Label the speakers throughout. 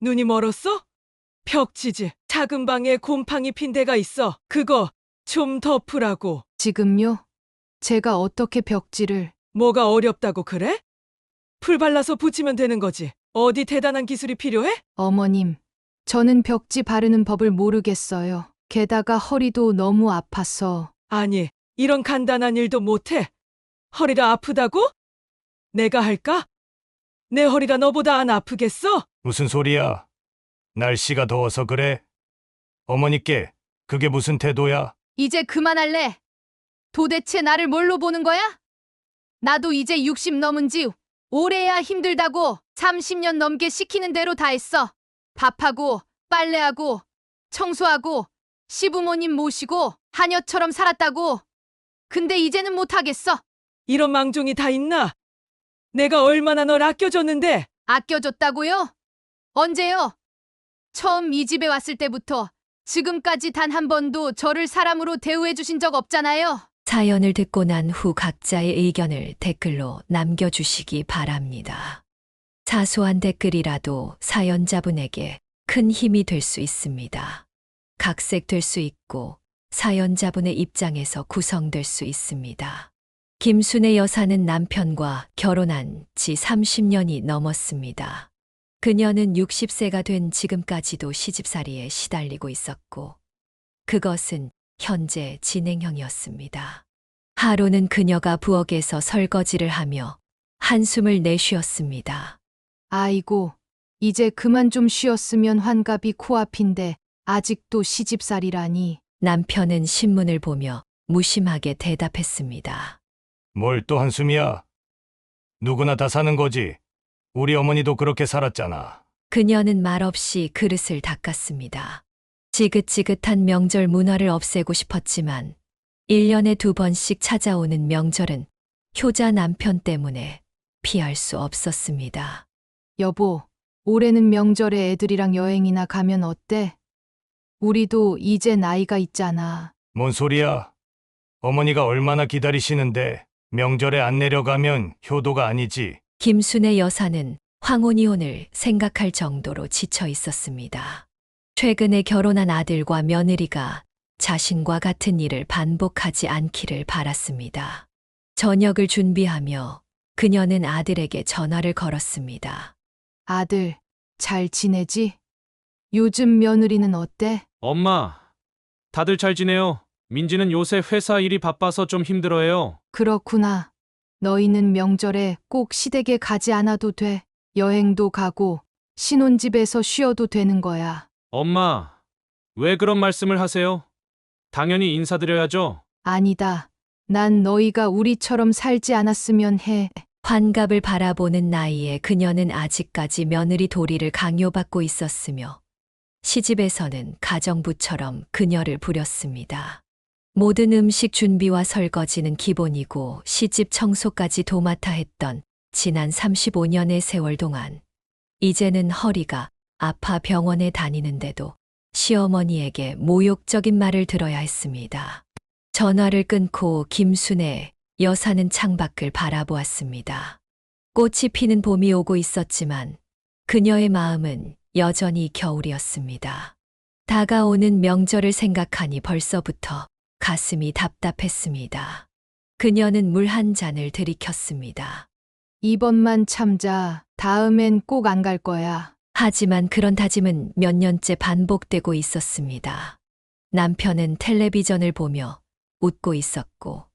Speaker 1: 눈이 멀었어? 벽지지. 작은 방에 곰팡이 핀 데가 있어. 그거 좀 덮으라고.
Speaker 2: 지금요? 제가 어떻게 벽지를...
Speaker 1: 뭐가 어렵다고 그래? 풀 발라서 붙이면 되는 거지. 어디 대단한 기술이 필요해?
Speaker 2: 어머님, 저는 벽지 바르는 법을 모르겠어요. 게다가 허리도 너무 아파서...
Speaker 1: 아니, 이런 간단한 일도 못해. 허리가 아프다고? 내가 할까? 내 허리가 너보다 안 아프겠어?
Speaker 3: 무슨 소리야? 날씨가 더워서 그래? 어머니께 그게 무슨 태도야?
Speaker 2: 이제 그만할래. 도대체 나를 뭘로 보는 거야? 나도 이제 60 넘은 지 오래야 힘들다고 30년 넘게 시키는 대로 다 했어. 밥하고 빨래하고 청소하고 시부모님 모시고 하녀처럼 살았다고. 근데 이제는 못하겠어.
Speaker 1: 이런 망종이 다 있나? 내가 얼마나 널 아껴줬는데.
Speaker 2: 아껴줬다고요? 언제요? 처음 이 집에 왔을 때부터 지금까지 단 한 번도 저를 사람으로 대우해 주신 적 없잖아요.
Speaker 4: 사연을 듣고 난 후 각자의 의견을 댓글로 남겨주시기 바랍니다. 사소한 댓글이라도 사연자분에게 큰 힘이 될 수 있습니다. 각색될 수 있고 사연자분의 입장에서 구성될 수 있습니다. 김순애 여사는 남편과 결혼한 지 30년이 넘었습니다. 그녀는 60세가 된 지금까지도 시집살이에 시달리고 있었고, 그것은 현재 진행형이었습니다. 하루는 그녀가 부엌에서 설거지를 하며 한숨을 내쉬었습니다.
Speaker 2: 아이고, 이제 그만 좀 쉬었으면 환갑이 코앞인데 아직도 시집살이라니.
Speaker 4: 남편은 신문을 보며 무심하게 대답했습니다.
Speaker 3: 뭘 또 한숨이야? 누구나 다 사는 거지. 우리 어머니도 그렇게 살았잖아.
Speaker 4: 그녀는 말없이 그릇을 닦았습니다. 지긋지긋한 명절 문화를 없애고 싶었지만 1년에 2번씩 찾아오는 명절은 효자 남편 때문에 피할 수 없었습니다.
Speaker 2: 여보, 올해는 명절에 애들이랑 여행이나 가면 어때? 우리도 이제 나이가 있잖아.
Speaker 3: 뭔 소리야? 어머니가 얼마나 기다리시는데 명절에 안 내려가면 효도가 아니지.
Speaker 4: 김순애 여사는 황혼이혼을 생각할 정도로 지쳐 있었습니다. 최근에 결혼한 아들과 며느리가 자신과 같은 일을 반복하지 않기를 바랐습니다. 저녁을 준비하며 그녀는 아들에게 전화를 걸었습니다.
Speaker 2: 아들, 잘 지내지? 요즘 며느리는 어때?
Speaker 5: 엄마, 다들 잘 지내요. 민지는 요새 회사 일이 바빠서 좀 힘들어해요.
Speaker 2: 그렇구나. 너희는 명절에 꼭 시댁에 가지 않아도 돼. 여행도 가고 신혼집에서 쉬어도 되는 거야.
Speaker 5: 엄마, 왜 그런 말씀을 하세요? 당연히 인사드려야죠.
Speaker 2: 아니다. 난 너희가 우리처럼 살지 않았으면 해.
Speaker 4: 환갑을 바라보는 나이에 그녀는 아직까지 며느리 도리를 강요받고 있었으며 시집에서는 가정부처럼 그녀를 부렸습니다. 모든 음식 준비와 설거지는 기본이고 시집 청소까지 도맡아 했던 지난 35년의 세월 동안 이제는 허리가 아파 병원에 다니는데도 시어머니에게 모욕적인 말을 들어야 했습니다. 전화를 끊고 김순애 여사는 창밖을 바라보았습니다. 꽃이 피는 봄이 오고 있었지만 그녀의 마음은 여전히 겨울이었습니다. 다가오는 명절을 생각하니 벌써부터 가슴이 답답했습니다. 그녀는 물 한 잔을 들이켰습니다.
Speaker 2: 이번만 참자. 다음엔 꼭 안 갈 거야.
Speaker 4: 하지만 그런 다짐은 몇 년째 반복되고 있었습니다. 남편은 텔레비전을 보며 웃고 있었고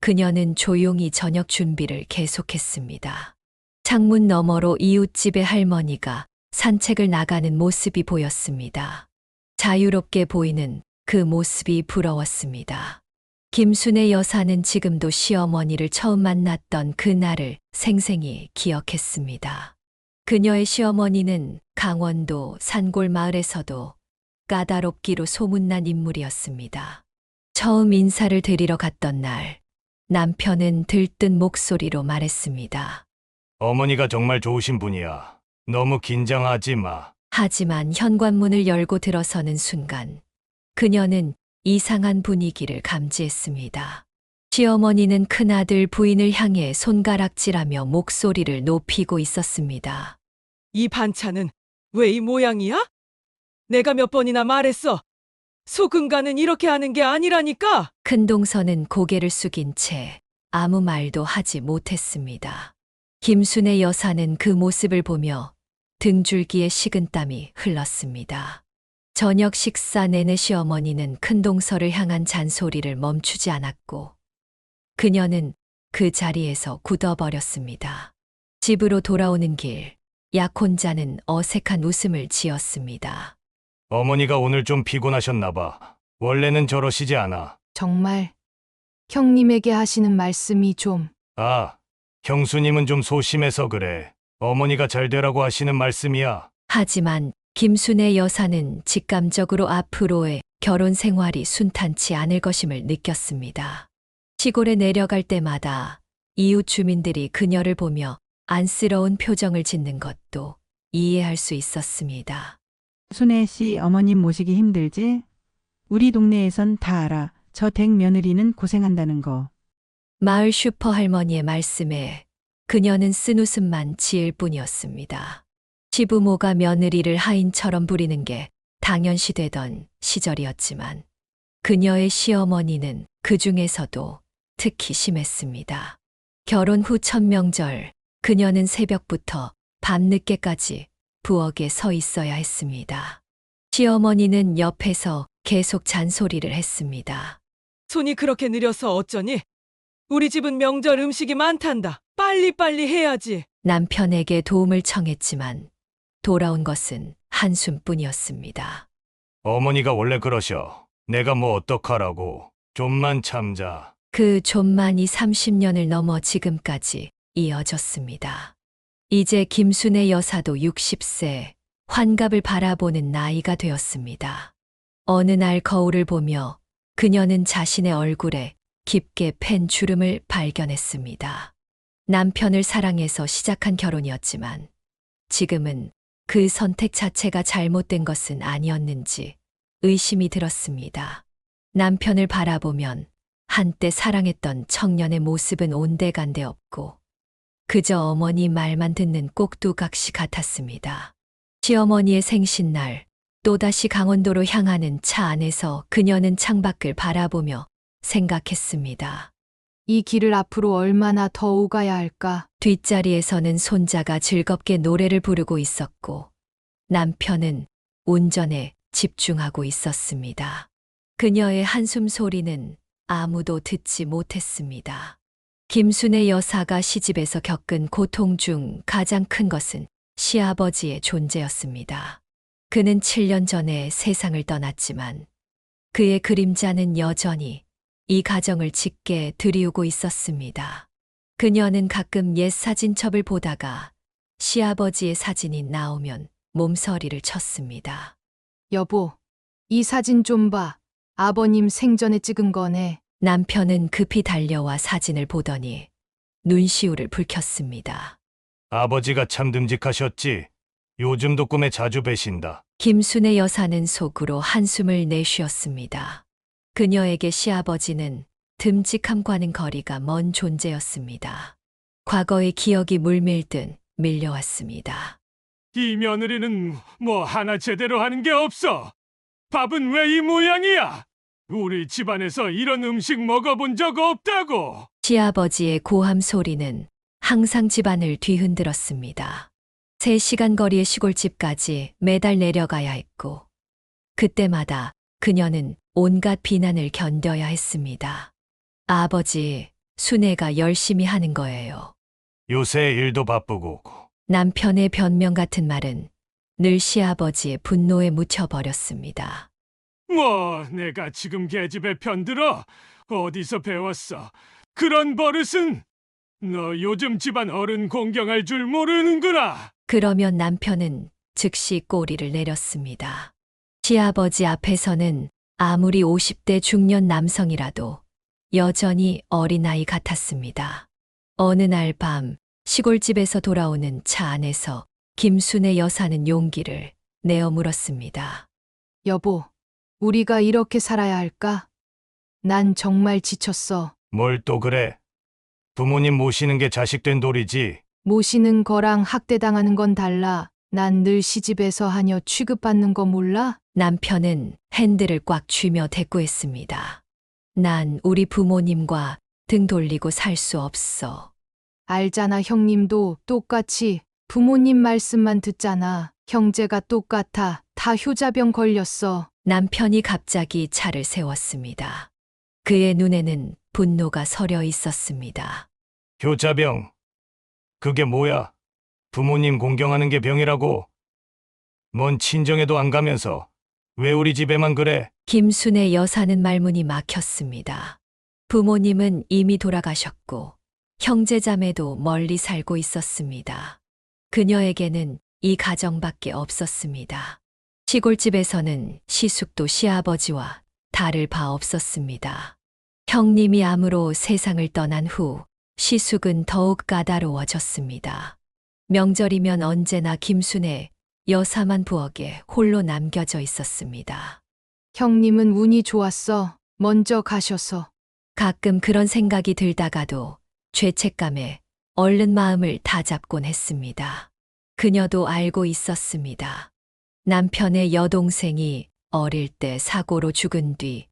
Speaker 4: 그녀는 조용히 저녁 준비를 계속했습니다. 창문 너머로 이웃집의 할머니가 산책을 나가는 모습이 보였습니다. 자유롭게 보이는 그 모습이 부러웠습니다. 김순애 여사는 지금도 시어머니를 처음 만났던 그날을 생생히 기억했습니다. 그녀의 시어머니는 강원도 산골 마을에서도 까다롭기로 소문난 인물이었습니다. 처음 인사를 드리러 갔던 날, 남편은 들뜬 목소리로 말했습니다.
Speaker 3: 어머니가 정말 좋으신 분이야. 너무 긴장하지 마.
Speaker 4: 하지만 현관문을 열고 들어서는 순간, 그녀는 이상한 분위기를 감지했습니다. 시어머니는 큰아들 부인을 향해 손가락질하며 목소리를 높이고 있었습니다.
Speaker 1: 이 반찬은 왜 이 모양이야? 내가 몇 번이나 말했어. 소금간은 이렇게 하는 게 아니라니까.
Speaker 4: 큰동서는 고개를 숙인 채 아무 말도 하지 못했습니다. 김순의 여사는 그 모습을 보며 등줄기에 식은땀이 흘렀습니다. 저녁 식사 내내 시어머니는 큰동서를 향한 잔소리를 멈추지 않았고 그녀는 그 자리에서 굳어버렸습니다. 집으로 돌아오는 길, 약혼자는 어색한 웃음을 지었습니다.
Speaker 3: 어머니가 오늘 좀 피곤하셨나 봐. 원래는 저러시지 않아.
Speaker 2: 정말 형님에게 하시는 말씀이 좀
Speaker 3: 아, 형수님은 좀 소심해서 그래. 어머니가 잘 되라고 하시는 말씀이야.
Speaker 4: 하지만 김순의 여사는 직감적으로 앞으로의 결혼 생활이 순탄치 않을 것임을 느꼈습니다. 시골에 내려갈 때마다 이웃 주민들이 그녀를 보며 안쓰러운 표정을 짓는 것도 이해할 수 있었습니다.
Speaker 6: 순애 씨 어머님 모시기 힘들지? 우리 동네에선 다 알아. 저 댁 며느리는 고생한다는 거.
Speaker 4: 마을 슈퍼 할머니의 말씀에 그녀는 쓴웃음만 지을 뿐이었습니다. 시부모가 며느리를 하인처럼 부리는 게 당연시되던 시절이었지만 그녀의 시어머니는 그 중에서도 특히 심했습니다. 결혼 후 첫 명절, 그녀는 새벽부터 밤늦게까지 부엌에 서 있어야 했습니다. 시어머니는 옆에서 계속 잔소리를 했습니다.
Speaker 1: 손이 그렇게 느려서 어쩌니? 우리 집은 명절 음식이 많단다. 빨리빨리 해야지.
Speaker 4: 남편에게 도움을 청했지만 돌아온 것은 한숨뿐이었습니다.
Speaker 3: 어머니가 원래 그러셔. 내가 뭐 어떡하라고. 좀만 참자.
Speaker 4: 그 좀만이 30년을 넘어 지금까지 이어졌습니다. 이제 김순의 여사도 60세, 환갑을 바라보는 나이가 되었습니다. 어느 날 거울을 보며 그녀는 자신의 얼굴에 깊게 팬 주름을 발견했습니다. 남편을 사랑해서 시작한 결혼이었지만 지금은 그 선택 자체가 잘못된 것은 아니었는지 의심이 들었습니다. 남편을 바라보면 한때 사랑했던 청년의 모습은 온데간데 없고 그저 어머니 말만 듣는 꼭두각시 같았습니다. 시어머니의 생신날 또다시 강원도로 향하는 차 안에서 그녀는 창밖을 바라보며 생각했습니다.
Speaker 2: 이 길을 앞으로 얼마나 더 오가야 할까?
Speaker 4: 뒷자리에서는 손자가 즐겁게 노래를 부르고 있었고 남편은 운전에 집중하고 있었습니다. 그녀의 한숨 소리는 아무도 듣지 못했습니다. 김순의 여사가 시집에서 겪은 고통 중 가장 큰 것은 시아버지의 존재였습니다. 그는 7년 전에 세상을 떠났지만 그의 그림자는 여전히 이 가정을 짙게 들이우고 있었습니다. 그녀는 가끔 옛 사진첩을 보다가 시아버지의 사진이 나오면 몸서리를 쳤습니다.
Speaker 2: 여보, 이 사진 좀 봐. 아버님 생전에 찍은 거네.
Speaker 4: 남편은 급히 달려와 사진을 보더니 눈시울을 붉혔습니다.
Speaker 3: 아버지가 참 듬직하셨지. 요즘도 꿈에 자주 뵈신다.
Speaker 4: 김순의 여사는 속으로 한숨을 내쉬었습니다. 그녀에게 시아버지는 듬직함과는 거리가 먼 존재였습니다. 과거의 기억이 물밀듯 밀려왔습니다.
Speaker 3: 이 며느리는 뭐 하나 제대로 하는 게 없어. 밥은 왜 이 모양이야? 우리 집안에서 이런 음식 먹어본 적 없다고.
Speaker 4: 시아버지의 고함 소리는 항상 집안을 뒤흔들었습니다. 3시간 거리의 시골집까지 매달 내려가야 했고 그때마다 그녀는 온갖 비난을 견뎌야 했습니다. 아버지, 순애가 열심히 하는 거예요.
Speaker 3: 요새 일도 바쁘고.
Speaker 4: 남편의 변명 같은 말은 늘 시아버지의 분노에 묻혀버렸습니다.
Speaker 3: 뭐 내가 지금 계집애 편들어? 어디서 배웠어? 그런 버릇은? 너 요즘 집안 어른 공경할 줄 모르는구나.
Speaker 4: 그러면 남편은 즉시 꼬리를 내렸습니다. 시아버지 앞에서는 아무리 50대 중년 남성이라도 여전히 어린아이 같았습니다. 어느 날 밤 시골집에서 돌아오는 차 안에서 김순의 여사는 용기를 내어 물었습니다.
Speaker 2: 여보, 우리가 이렇게 살아야 할까? 난 정말 지쳤어.
Speaker 3: 뭘 또 그래? 부모님 모시는 게 자식된 도리지.
Speaker 2: 모시는 거랑 학대당하는 건 달라. 난 늘 시집에서 하녀 취급받는 거 몰라?
Speaker 4: 남편은 핸들을 꽉 쥐며 대꾸했습니다. 난 우리 부모님과 등 돌리고 살 수 없어.
Speaker 2: 알잖아, 형님도 똑같이 부모님 말씀만 듣잖아. 형제가 똑같아. 다 효자병 걸렸어.
Speaker 4: 남편이 갑자기 차를 세웠습니다. 그의 눈에는 분노가 서려 있었습니다.
Speaker 3: 효자병. 그게 뭐야? 부모님 공경하는 게 병이라고? 뭔 친정에도 안 가면서 왜 우리 집에만 그래?
Speaker 4: 김순의 여사는 말문이 막혔습니다. 부모님은 이미 돌아가셨고 형제자매도 멀리 살고 있었습니다. 그녀에게는 이 가정밖에 없었습니다. 시골집에서는 시숙도 시아버지와 다를 바 없었습니다. 형님이 암으로 세상을 떠난 후 시숙은 더욱 까다로워졌습니다. 명절이면 언제나 김순의 여사만 부엌에 홀로 남겨져 있었습니다.
Speaker 2: 형님은 운이 좋았어. 먼저 가셔서.
Speaker 4: 가끔 그런 생각이 들다가도 죄책감에 얼른 마음을 다잡곤 했습니다. 그녀도 알고 있었습니다. 남편의 여동생이 어릴 때 사고로 죽은 뒤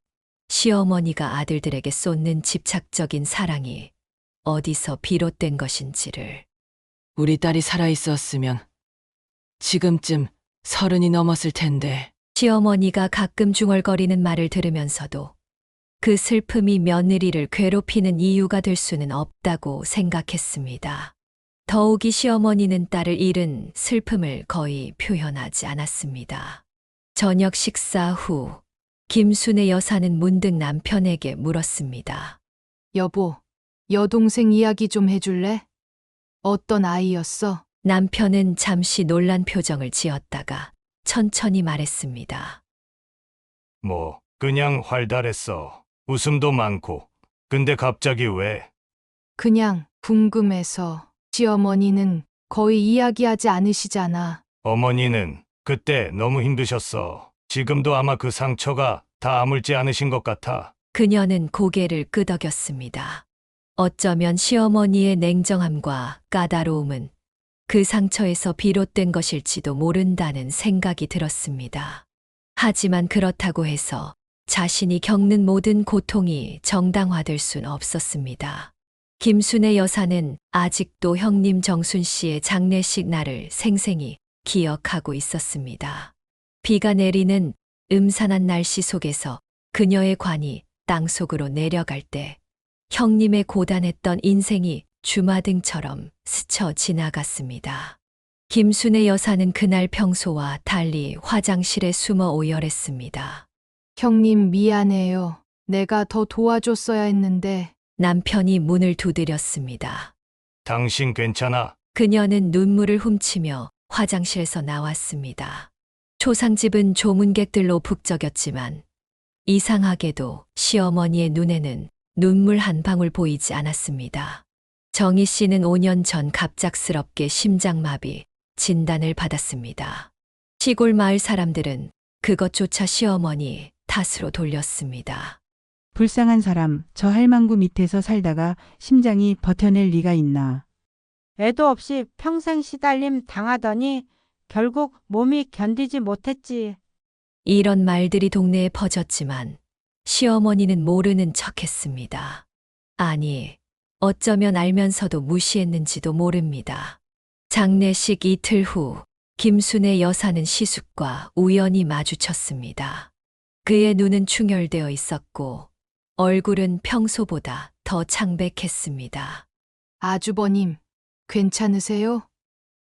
Speaker 4: 시어머니가 아들들에게 쏟는 집착적인 사랑이 어디서 비롯된 것인지를.
Speaker 1: 우리 딸이 살아있었으면 지금쯤 30이 넘었을 텐데.
Speaker 4: 시어머니가 가끔 중얼거리는 말을 들으면서도 그 슬픔이 며느리를 괴롭히는 이유가 될 수는 없다고 생각했습니다. 더욱이 시어머니는 딸을 잃은 슬픔을 거의 표현하지 않았습니다. 저녁 식사 후 김순의 여사는 문득 남편에게 물었습니다.
Speaker 2: 여보, 여동생 이야기 좀 해줄래? 어떤 아이였어?
Speaker 4: 남편은 잠시 놀란 표정을 지었다가 천천히 말했습니다.
Speaker 3: 뭐 그냥 활달했어. 웃음도 많고. 근데 갑자기 왜?
Speaker 2: 그냥 궁금해서. 시어머니는 거의 이야기하지 않으시잖아.
Speaker 3: 어머니는 그때 너무 힘드셨어. 지금도 아마 그 상처가 다 아물지 않으신 것 같아.
Speaker 4: 그녀는 고개를 끄덕였습니다. 어쩌면 시어머니의 냉정함과 까다로움은 그 상처에서 비롯된 것일지도 모른다는 생각이 들었습니다. 하지만 그렇다고 해서 자신이 겪는 모든 고통이 정당화될 순 없었습니다. 김순의 여사는 아직도 형님 정순 씨의 장례식 날을 생생히 기억하고 있었습니다. 비가 내리는 음산한 날씨 속에서 그녀의 관이 땅속으로 내려갈 때 형님의 고단했던 인생이 주마등처럼 스쳐 지나갔습니다. 김순의 여사는 그날 평소와 달리 화장실에 숨어 오열했습니다.
Speaker 2: 형님 미안해요. 내가 더 도와줬어야 했는데.
Speaker 4: 남편이 문을 두드렸습니다.
Speaker 3: 당신 괜찮아?
Speaker 4: 그녀는 눈물을 훔치며 화장실에서 나왔습니다. 초상집은 조문객들로 북적였지만 이상하게도 시어머니의 눈에는 눈물 한 방울 보이지 않았습니다. 정희 씨는 5년 전 갑작스럽게 심장마비 진단을 받았습니다. 시골 마을 사람들은 그것조차 시어머니 탓으로 돌렸습니다.
Speaker 6: 불쌍한 사람, 저 할망구 밑에서 살다가 심장이 버텨낼 리가 있나.
Speaker 7: 애도 없이 평생 시달림 당하더니 결국 몸이 견디지 못했지.
Speaker 4: 이런 말들이 동네에 퍼졌지만 시어머니는 모르는 척했습니다. 아니, 어쩌면 알면서도 무시했는지도 모릅니다. 장례식 이틀 후 김순의 여사는 시숙과 우연히 마주쳤습니다. 그의 눈은 충혈되어 있었고 얼굴은 평소보다 더 창백했습니다.
Speaker 2: 아주버님, 괜찮으세요?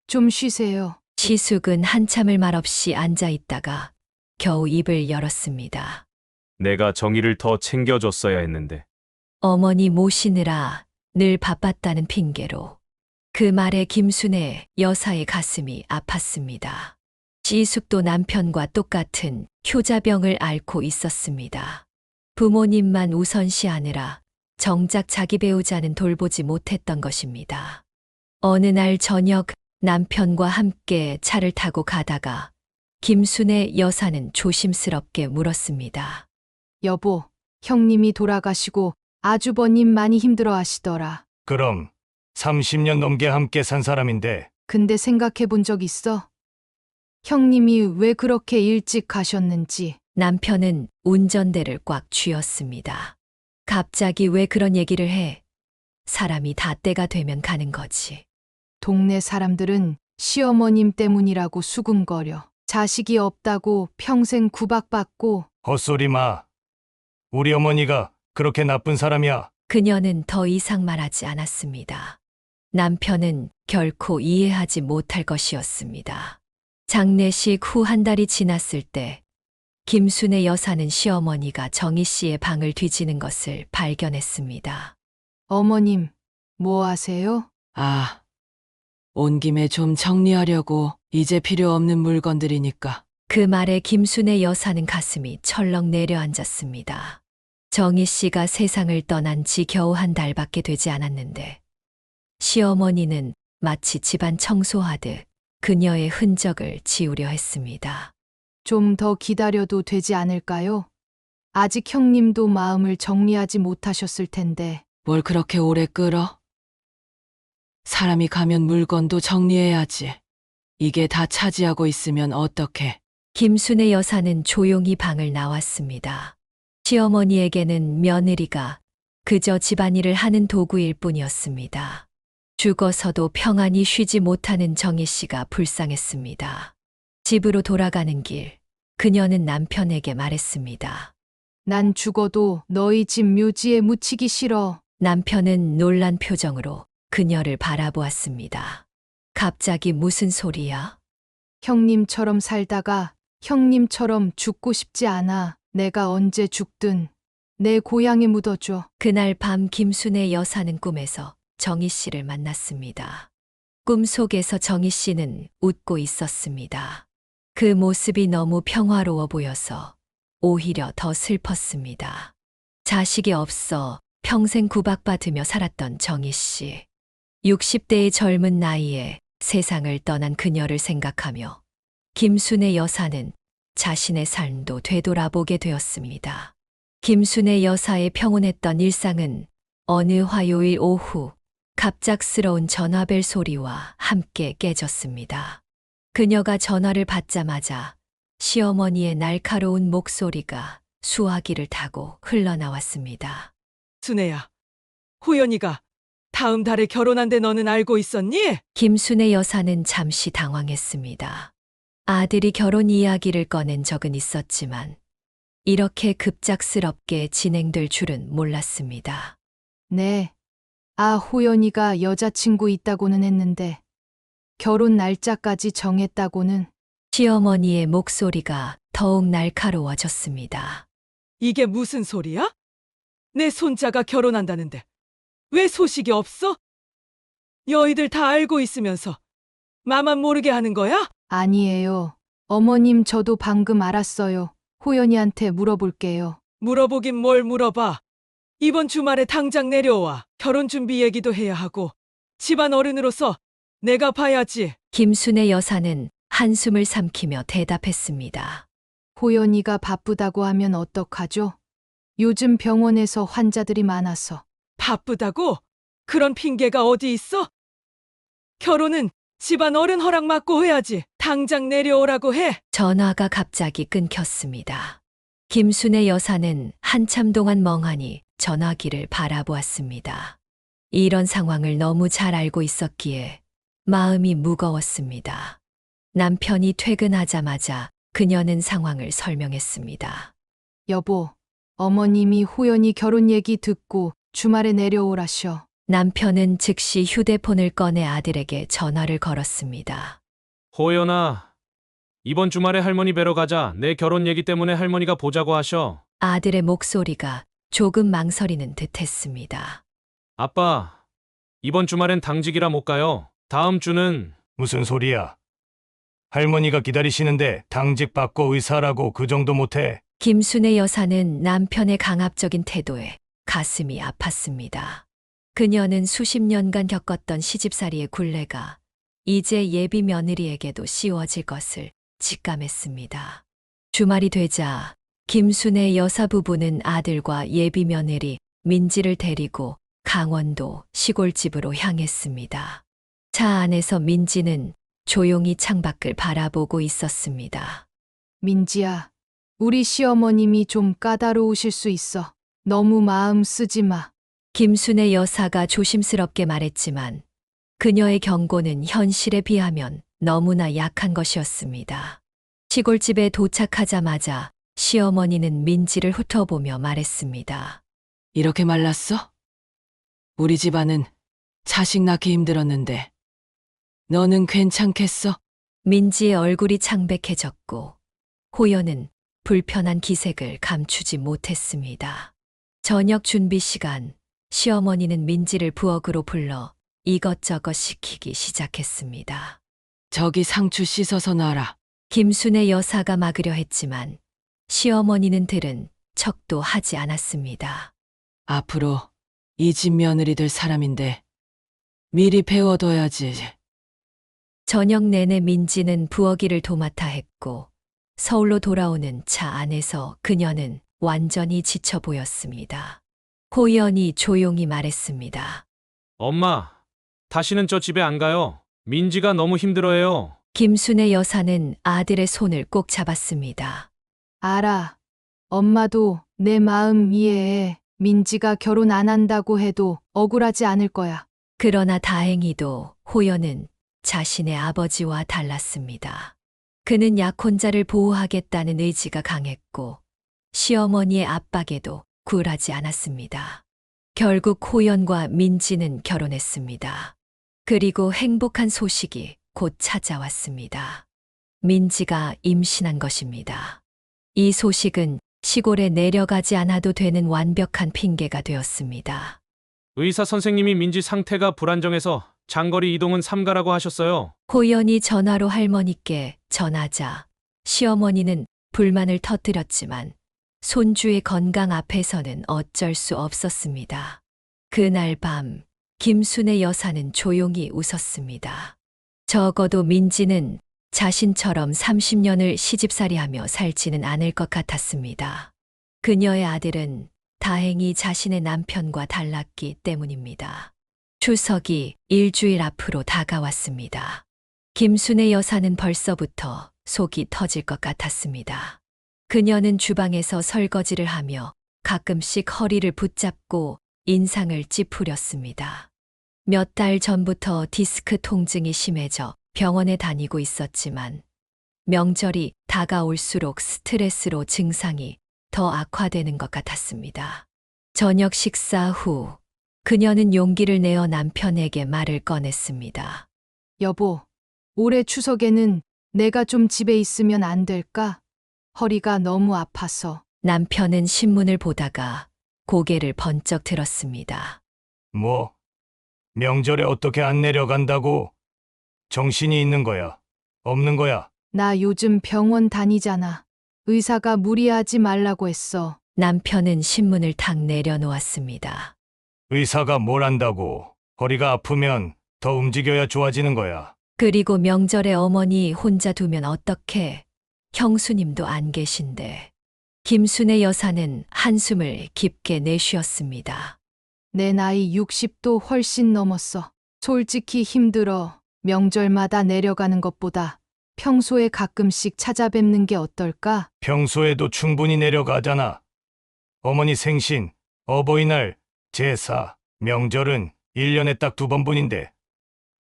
Speaker 2: 좀 쉬세요.
Speaker 4: 시숙은 한참을 말없이 앉아 있다가 겨우 입을 열었습니다.
Speaker 5: 내가 정의를 더 챙겨줬어야 했는데.
Speaker 4: 어머니 모시느라 늘 바빴다는 핑계로 그 말에 김순의 여사의 가슴이 아팠습니다. 시숙도 남편과 똑같은 효자병을 앓고 있었습니다. 부모님만 우선시하느라 정작 자기 배우자는 돌보지 못했던 것입니다. 어느 날 저녁 남편과 함께 차를 타고 가다가 김순의 여사는 조심스럽게 물었습니다.
Speaker 2: 여보, 형님이 돌아가시고 아주버님 많이 힘들어 하시더라.
Speaker 3: 그럼 30년 넘게 함께 산 사람인데
Speaker 2: 근데 생각해 본 적 있어? 형님이 왜 그렇게 일찍 가셨는지.
Speaker 4: 남편은 운전대를 꽉 쥐었습니다. 갑자기 왜 그런 얘기를 해? 사람이 다 때가 되면 가는 거지.
Speaker 2: 동네 사람들은 시어머님 때문이라고 수군거려. 자식이 없다고 평생 구박받고.
Speaker 3: 헛소리 마. 우리 어머니가 그렇게 나쁜 사람이야.
Speaker 4: 그녀는 더 이상 말하지 않았습니다. 남편은 결코 이해하지 못할 것이었습니다. 장례식 후 한 달이 지났을 때 김순애 여사는 시어머니가 정희 씨의 방을 뒤지는 것을 발견했습니다.
Speaker 2: 어머님, 뭐 하세요?
Speaker 1: 아, 온 김에 좀 정리하려고 이제 필요 없는 물건들이니까.
Speaker 4: 그 말에 김순애 여사는 가슴이 철렁 내려앉았습니다. 정희 씨가 세상을 떠난 지 겨우 한 달밖에 되지 않았는데 시어머니는 마치 집안 청소하듯 그녀의 흔적을 지우려 했습니다.
Speaker 2: 좀 더 기다려도 되지 않을까요? 아직 형님도 마음을 정리하지 못하셨을 텐데.
Speaker 1: 뭘 그렇게 오래 끌어? 사람이 가면 물건도 정리해야지. 이게 다 차지하고 있으면 어떡해.
Speaker 4: 김순애 여사는 조용히 방을 나왔습니다. 시어머니에게는 며느리가 그저 집안일을 하는 도구일 뿐이었습니다. 죽어서도 평안히 쉬지 못하는 정희 씨가 불쌍했습니다. 집으로 돌아가는 길, 그녀는 남편에게 말했습니다.
Speaker 2: 난 죽어도 너희 집 묘지에 묻히기 싫어.
Speaker 4: 남편은 놀란 표정으로 그녀를 바라보았습니다. 갑자기 무슨 소리야?
Speaker 2: 형님처럼 살다가 형님처럼 죽고 싶지 않아. 내가 언제 죽든 내 고향에 묻어줘.
Speaker 4: 그날 밤 김순애 여사는 꿈에서 정희 씨를 만났습니다. 꿈속에서 정희 씨는 웃고 있었습니다. 그 모습이 너무 평화로워 보여서 오히려 더 슬펐습니다. 자식이 없어 평생 구박받으며 살았던 정희 씨. 60대의 젊은 나이에 세상을 떠난 그녀를 생각하며 김순애 여사는 자신의 삶도 되돌아보게 되었습니다. 김순애 여사의 평온했던 일상은 어느 화요일 오후 갑작스러운 전화벨 소리와 함께 깨졌습니다. 그녀가 전화를 받자마자 시어머니의 날카로운 목소리가 수화기를 타고 흘러나왔습니다.
Speaker 1: 순애야, 호연이가 다음 달에 결혼한데 너는 알고 있었니?
Speaker 4: 김순애 여사는 잠시 당황했습니다. 아들이 결혼 이야기를 꺼낸 적은 있었지만 이렇게 급작스럽게 진행될 줄은 몰랐습니다.
Speaker 2: 네. 호연이가 여자친구 있다고는 했는데 결혼 날짜까지 정했다고는.
Speaker 4: 시어머니의 목소리가 더욱 날카로워졌습니다.
Speaker 1: 이게 무슨 소리야? 내 손자가 결혼한다는데 왜 소식이 없어? 너희들 다 알고 있으면서 나만 모르게 하는 거야?
Speaker 2: 아니에요. 어머님, 저도 방금 알았어요. 호연이한테 물어볼게요.
Speaker 1: 물어보긴 뭘 물어봐. 이번 주말에 당장 내려와. 결혼 준비 얘기도 해야 하고 집안 어른으로서 내가 봐야지.
Speaker 4: 김순애 여사는 한숨을 삼키며 대답했습니다.
Speaker 2: 호연이가 바쁘다고 하면 어떡하죠? 요즘 병원에서 환자들이 많아서.
Speaker 1: 바쁘다고? 그런 핑계가 어디 있어? 결혼은 집안 어른 허락 받고 해야지. 당장 내려오라고 해.
Speaker 4: 전화가 갑자기 끊겼습니다. 김순애 여사는 한참 동안 멍하니 전화기를 바라보았습니다. 이런 상황을 너무 잘 알고 있었기에 마음이 무거웠습니다. 남편이 퇴근하자마자 그녀는 상황을 설명했습니다.
Speaker 2: 여보, 어머님이 호연이 결혼 얘기 듣고 주말에 내려오라셔.
Speaker 4: 남편은 즉시 휴대폰을 꺼내 아들에게 전화를 걸었습니다.
Speaker 5: 호연아, 이번 주말에 할머니 뵈러 가자. 내 결혼 얘기 때문에 할머니가 보자고 하셔.
Speaker 4: 아들의 목소리가 조금 망설이는 듯했습니다.
Speaker 5: 아빠, 이번 주말엔 당직이라 못 가요. 다음 주는.
Speaker 3: 무슨 소리야? 할머니가 기다리시는데 당직 받고 의사라고 그 정도 못해?
Speaker 4: 김순애 여사는 남편의 강압적인 태도에 가슴이 아팠습니다. 그녀는 수십 년간 겪었던 시집살이의 굴레가 이제 예비 며느리에게도 씌워질 것을 직감했습니다. 주말이 되자 김순애 여사 부부는 아들과 예비 며느리 민지를 데리고 강원도 시골집으로 향했습니다. 차 안에서 민지는 조용히 창밖을 바라보고 있었습니다.
Speaker 2: 민지야, 우리 시어머님이 좀 까다로우실 수 있어. 너무 마음 쓰지 마.
Speaker 4: 김순의 여사가 조심스럽게 말했지만 그녀의 경고는 현실에 비하면 너무나 약한 것이었습니다. 시골집에 도착하자마자 시어머니는 민지를 훑어보며 말했습니다.
Speaker 1: 이렇게 말랐어? 우리 집안은 자식 낳기 힘들었는데 너는 괜찮겠어?
Speaker 4: 민지의 얼굴이 창백해졌고 호연은 불편한 기색을 감추지 못했습니다. 저녁 준비 시간, 시어머니는 민지를 부엌으로 불러 이것저것 시키기 시작했습니다.
Speaker 1: 저기 상추 씻어서 놔라.
Speaker 4: 김순의 여사가 막으려 했지만 시어머니는 들은 척도 하지 않았습니다.
Speaker 1: 앞으로 이 집 며느리 될 사람인데 미리 배워둬야지.
Speaker 4: 저녁 내내 민지는 부엌 일을 도맡아 했고 서울로 돌아오는 차 안에서 그녀는 완전히 지쳐 보였습니다. 호연이 조용히 말했습니다.
Speaker 5: 엄마, 다시는 저 집에 안 가요. 민지가 너무 힘들어해요.
Speaker 4: 김순의 여사는 아들의 손을 꼭 잡았습니다.
Speaker 2: 알아. 엄마도 내 마음 이해해. 민지가 결혼 안 한다고 해도 억울하지 않을 거야.
Speaker 4: 그러나 다행히도 호연은 자신의 아버지와 달랐습니다. 그는 약혼자를 보호하겠다는 의지가 강했고 시어머니의 압박에도 굴하지 않았습니다. 결국 호연과 민지는 결혼했습니다. 그리고 행복한 소식이 곧 찾아왔습니다. 민지가 임신한 것입니다. 이 소식은 시골에 내려가지 않아도 되는 완벽한 핑계가 되었습니다.
Speaker 5: 의사 선생님이 민지 상태가 불안정해서 장거리 이동은 삼가라고 하셨어요.
Speaker 4: 호연이 전화로 할머니께 전하자 시어머니는 불만을 터뜨렸지만 손주의 건강 앞에서는 어쩔 수 없었습니다. 그날 밤 김순의 여사는 조용히 웃었습니다. 적어도 민지는 자신처럼 30년을 시집살이하며 살지는 않을 것 같았습니다. 그녀의 아들은 다행히 자신의 남편과 달랐기 때문입니다. 추석이 일주일 앞으로 다가왔습니다. 김순의 여사는 벌써부터 속이 터질 것 같았습니다. 그녀는 주방에서 설거지를 하며 가끔씩 허리를 붙잡고 인상을 찌푸렸습니다. 몇 달 전부터 디스크 통증이 심해져 병원에 다니고 있었지만 명절이 다가올수록 스트레스로 증상이 더 악화되는 것 같았습니다. 저녁 식사 후 그녀는 용기를 내어 남편에게 말을 꺼냈습니다.
Speaker 2: 여보, 올해 추석에는 내가 좀 집에 있으면 안 될까? 허리가 너무 아파서.
Speaker 4: 남편은 신문을 보다가 고개를 번쩍 들었습니다.
Speaker 3: 뭐? 명절에 어떻게 안 내려간다고? 정신이 있는 거야? 없는 거야?
Speaker 2: 나 요즘 병원 다니잖아. 의사가 무리하지 말라고 했어.
Speaker 4: 남편은 신문을 탁 내려놓았습니다.
Speaker 3: 의사가 뭘 한다고? 허리가 아프면 더 움직여야 좋아지는 거야.
Speaker 4: 그리고 명절에 어머니 혼자 두면 어떡해? 형수님도 안 계신데. 김순의 여사는 한숨을 깊게 내쉬었습니다.
Speaker 2: 내 나이 60도 훨씬 넘었어. 솔직히 힘들어. 명절마다 내려가는 것보다 평소에 가끔씩 찾아뵙는 게 어떨까?
Speaker 3: 평소에도 충분히 내려가잖아. 어머니 생신, 어버이날, 제사, 명절은 1년에 딱 2번뿐인데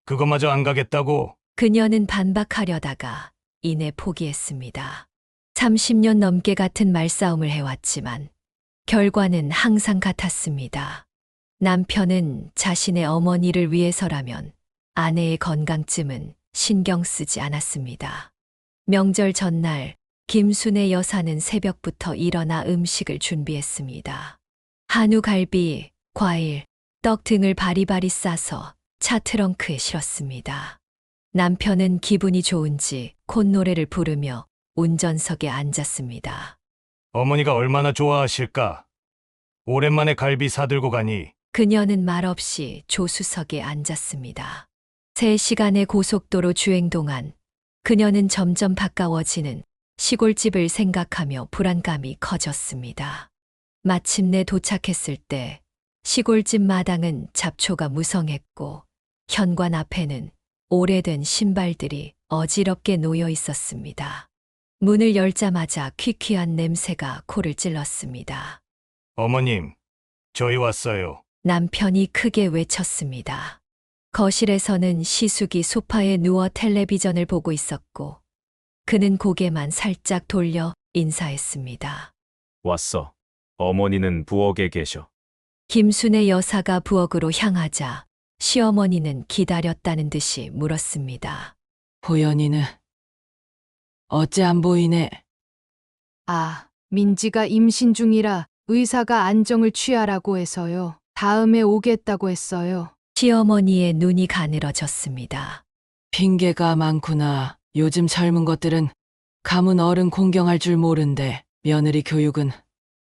Speaker 3: 그거마저 안 가겠다고?
Speaker 4: 그녀는 반박하려다가 이내 포기했습니다. 30년 넘게 같은 말싸움을 해왔지만 결과는 항상 같았습니다. 남편은 자신의 어머니를 위해서라면 아내의 건강쯤은 신경 쓰지 않았습니다. 명절 전날 김순의 여사는 새벽부터 일어나 음식을 준비했습니다. 한우 갈비, 과일, 떡 등을 바리바리 싸서 차 트렁크에 실었습니다. 남편은 기분이 좋은지 콧노래를 부르며 운전석에 앉았습니다.
Speaker 3: 어머니가 얼마나 좋아하실까? 오랜만에 갈비 사들고 가니.
Speaker 4: 그녀는 말없이 조수석에 앉았습니다. 3시간의 고속도로 주행 동안 그녀는 점점 가까워지는 시골집을 생각하며 불안감이 커졌습니다. 마침내 도착했을 때 시골집 마당은 잡초가 무성했고 현관 앞에는 오래된 신발들이 어지럽게 놓여 있었습니다. 문을 열자마자 퀴퀴한 냄새가 코를 찔렀습니다.
Speaker 3: 어머님, 저희 왔어요.
Speaker 4: 남편이 크게 외쳤습니다. 거실에서는 시숙이 소파에 누워 텔레비전을 보고 있었고, 그는 고개만 살짝 돌려 인사했습니다.
Speaker 5: 왔어. 어머니는 부엌에 계셔.
Speaker 4: 김순의 여사가 부엌으로 향하자 시어머니는 기다렸다는 듯이 물었습니다.
Speaker 1: 보연이는 어째 안 보이네.
Speaker 2: 아, 민지가 임신 중이라 의사가 안정을 취하라고 해서요. 다음에 오겠다고 했어요.
Speaker 4: 시어머니의 눈이 가늘어졌습니다.
Speaker 1: 핑계가 많구나. 요즘 젊은 것들은 가문 어른 공경할 줄 모른대. 며느리 교육은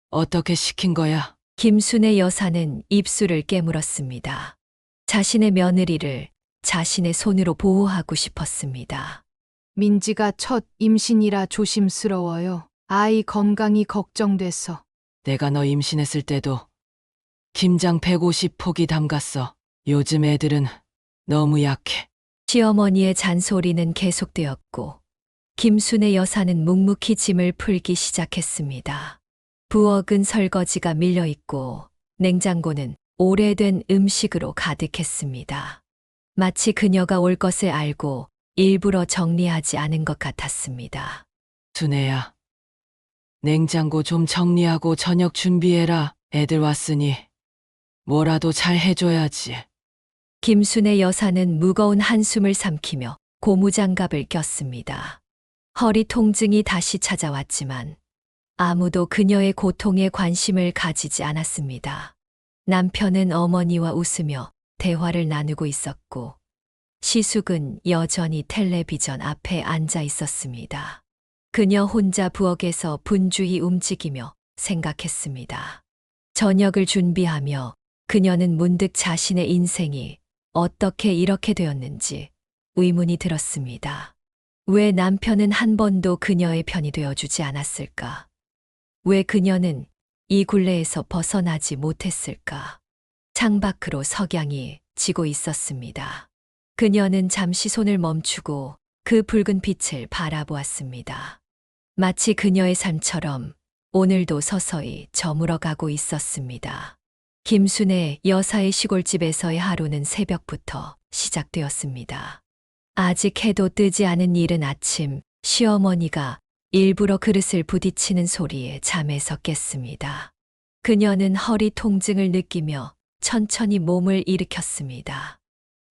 Speaker 1: 어떻게 시킨 거야?
Speaker 4: 김순의 여사는 입술을 깨물었습니다. 자신의 며느리를 자신의 손으로 보호하고 싶었습니다.
Speaker 2: 민지가 첫 임신이라 조심스러워요. 아이 건강이 걱정돼서.
Speaker 1: 내가 너 임신했을 때도 김장 150포기 담갔어. 요즘 애들은 너무 약해.
Speaker 4: 시어머니의 잔소리는 계속되었고 김순의 여사는 묵묵히 짐을 풀기 시작했습니다. 부엌은 설거지가 밀려있고 냉장고는 오래된 음식으로 가득했습니다. 마치 그녀가 올 것을 알고 일부러 정리하지 않은 것 같았습니다.
Speaker 1: 순애야, 냉장고 좀 정리하고 저녁 준비해라. 애들 왔으니 뭐라도 잘 해줘야지.
Speaker 4: 김순의 여사는 무거운 한숨을 삼키며 고무장갑을 꼈습니다. 허리 통증이 다시 찾아왔지만 아무도 그녀의 고통에 관심을 가지지 않았습니다. 남편은 어머니와 웃으며 대화를 나누고 있었고 시숙은 여전히 텔레비전 앞에 앉아 있었습니다. 그녀 혼자 부엌에서 분주히 움직이며 생각했습니다. 저녁을 준비하며 그녀는 문득 자신의 인생이 어떻게 이렇게 되었는지 의문이 들었습니다. 왜 남편은 한 번도 그녀의 편이 되어주지 않았을까? 왜 그녀는 이 굴레에서 벗어나지 못했을까? 창밖으로 석양이 지고 있었습니다. 그녀는 잠시 손을 멈추고 그 붉은 빛을 바라보았습니다. 마치 그녀의 삶처럼 오늘도 서서히 저물어가고 있었습니다. 김순의 여사의 시골집에서의 하루는 새벽부터 시작되었습니다. 아직 해도 뜨지 않은 이른 아침, 시어머니가 일부러 그릇을 부딪히는 소리에 잠에서 깼습니다. 그녀는 허리 통증을 느끼며 천천히 몸을 일으켰습니다.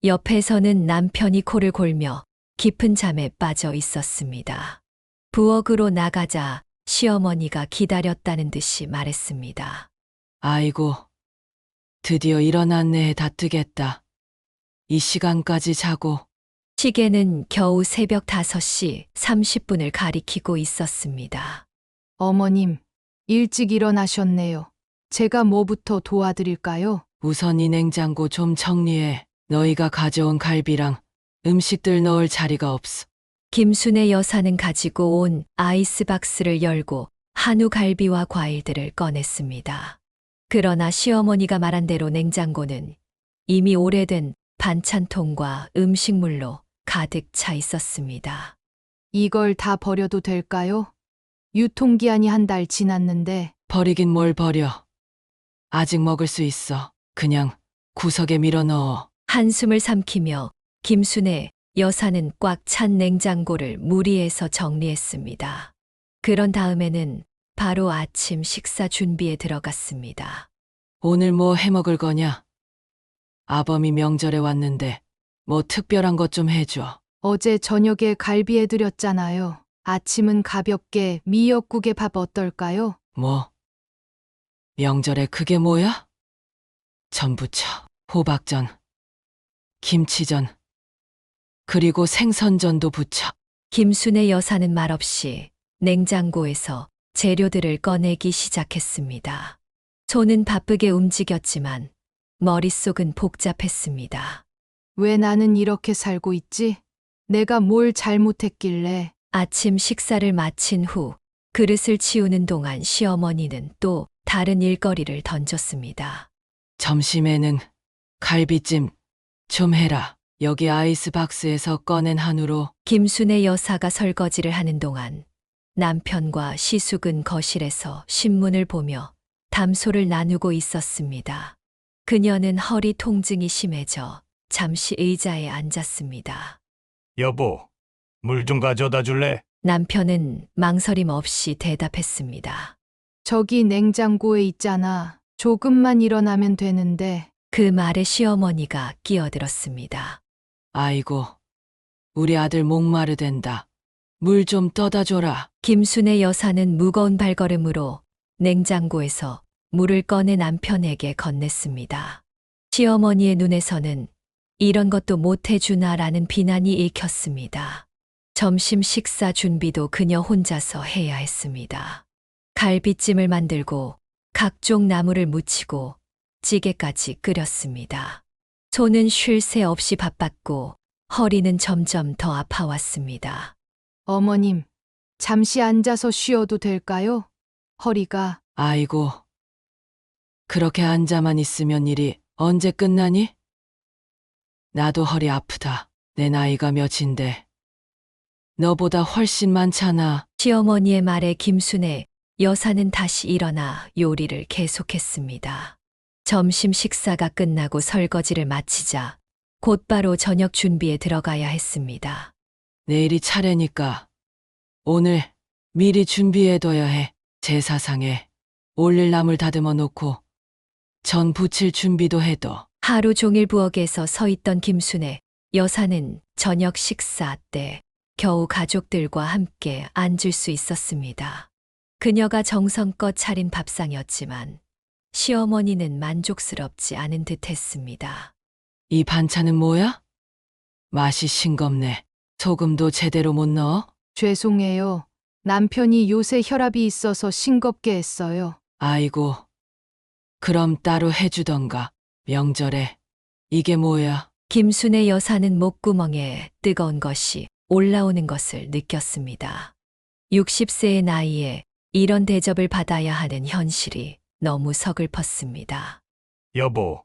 Speaker 4: 옆에서는 남편이 코를 골며 깊은 잠에 빠져 있었습니다. 부엌으로 나가자 시어머니가 기다렸다는 듯이 말했습니다.
Speaker 1: 아이고, 드디어 일어났네. 다 뜨겠다. 이 시간까지 자고.
Speaker 4: 시계는 겨우 새벽 5시 30분을 가리키고 있었습니다.
Speaker 2: 어머님, 일찍 일어나셨네요. 제가 뭐부터 도와드릴까요?
Speaker 1: 우선 이 냉장고 좀 정리해. 너희가 가져온 갈비랑 음식들 넣을 자리가 없어.
Speaker 4: 김순의 여사는 가지고 온 아이스박스를 열고 한우 갈비와 과일들을 꺼냈습니다. 그러나 시어머니가 말한 대로 냉장고는 이미 오래된 반찬통과 음식물로 가득 차 있었습니다.
Speaker 2: 이걸 다 버려도 될까요? 유통기한이 한 달 지났는데.
Speaker 1: 버리긴 뭘 버려. 아직 먹을 수 있어. 그냥 구석에 밀어 넣어.
Speaker 4: 한숨을 삼키며 김순의 여사는 꽉 찬 냉장고를 무리해서 정리했습니다. 그런 다음에는 바로 아침 식사 준비에 들어갔습니다.
Speaker 1: 오늘 뭐 해먹을 거냐? 아범이 명절에 왔는데 뭐 특별한 것 좀 해줘.
Speaker 2: 어제 저녁에 갈비 해드렸잖아요. 아침은 가볍게 미역국에 밥 어떨까요?
Speaker 1: 뭐? 명절에 그게 뭐야? 전부쳐, 호박전, 김치전, 그리고 생선전도 부쳐.
Speaker 4: 김순의 여사는 말없이 냉장고에서 재료들을 꺼내기 시작했습니다. 손은 바쁘게 움직였지만 머릿속은 복잡했습니다.
Speaker 2: 왜 나는 이렇게 살고 있지? 내가 뭘 잘못했길래.
Speaker 4: 아침 식사를 마친 후 그릇을 치우는 동안 시어머니는 또 다른 일거리를 던졌습니다.
Speaker 1: 점심에는 갈비찜 좀 해라. 여기 아이스박스에서 꺼낸 한우로
Speaker 4: 김순애 여사가 설거지를 하는 동안 남편과 시숙은 거실에서 신문을 보며 담소를 나누고 있었습니다. 그녀는 허리 통증이 심해져 잠시 의자에 앉았습니다.
Speaker 3: 여보, 물 좀 가져다 줄래?
Speaker 4: 남편은 망설임 없이 대답했습니다.
Speaker 2: 저기 냉장고에 있잖아. 조금만 일어나면 되는데.
Speaker 4: 그 말에 시어머니가 끼어들었습니다.
Speaker 1: 아이고, 우리 아들 목마르댄다. 물 좀 떠다 줘라.
Speaker 4: 김순애 여사는 무거운 발걸음으로 냉장고에서 물을 꺼내 남편에게 건넸습니다. 시어머니의 눈에서는 이런 것도 못해주나라는 비난이 읽혔습니다. 점심 식사 준비도 그녀 혼자서 해야 했습니다. 갈비찜을 만들고 각종 나물을 무치고 찌개까지 끓였습니다. 손은 쉴 새 없이 바빴고 허리는 점점 더 아파왔습니다.
Speaker 2: 어머님, 잠시 앉아서 쉬어도 될까요? 허리가.
Speaker 1: 아이고, 그렇게 앉아만 있으면 일이 언제 끝나니? 나도 허리 아프다. 내 나이가 몇인데. 너보다 훨씬 많잖아.
Speaker 4: 시어머니의 말에 김순애 여사는 다시 일어나 요리를 계속했습니다. 점심 식사가 끝나고 설거지를 마치자 곧바로 저녁 준비에 들어가야 했습니다.
Speaker 1: 내일이 차례니까 오늘 미리 준비해둬야 해. 제사상에 올릴 나물 다듬어 놓고 전 부칠 준비도 해둬.
Speaker 4: 하루 종일 부엌에서 서 있던 김순애 여사는 저녁 식사 때 겨우 가족들과 함께 앉을 수 있었습니다. 그녀가 정성껏 차린 밥상이었지만 시어머니는 만족스럽지 않은 듯 했습니다.
Speaker 1: 이 반찬은 뭐야? 맛이 싱겁네. 소금도 제대로 못 넣어?
Speaker 2: 죄송해요. 남편이 요새 혈압이 있어서 싱겁게 했어요.
Speaker 1: 아이고, 그럼 따로 해주던가. 명절에 이게 뭐야?
Speaker 4: 김순애 여사는 목구멍에 뜨거운 것이 올라오는 것을 느꼈습니다. 60세의 나이에 이런 대접을 받아야 하는 현실이 너무 서글펐습니다.
Speaker 3: 여보,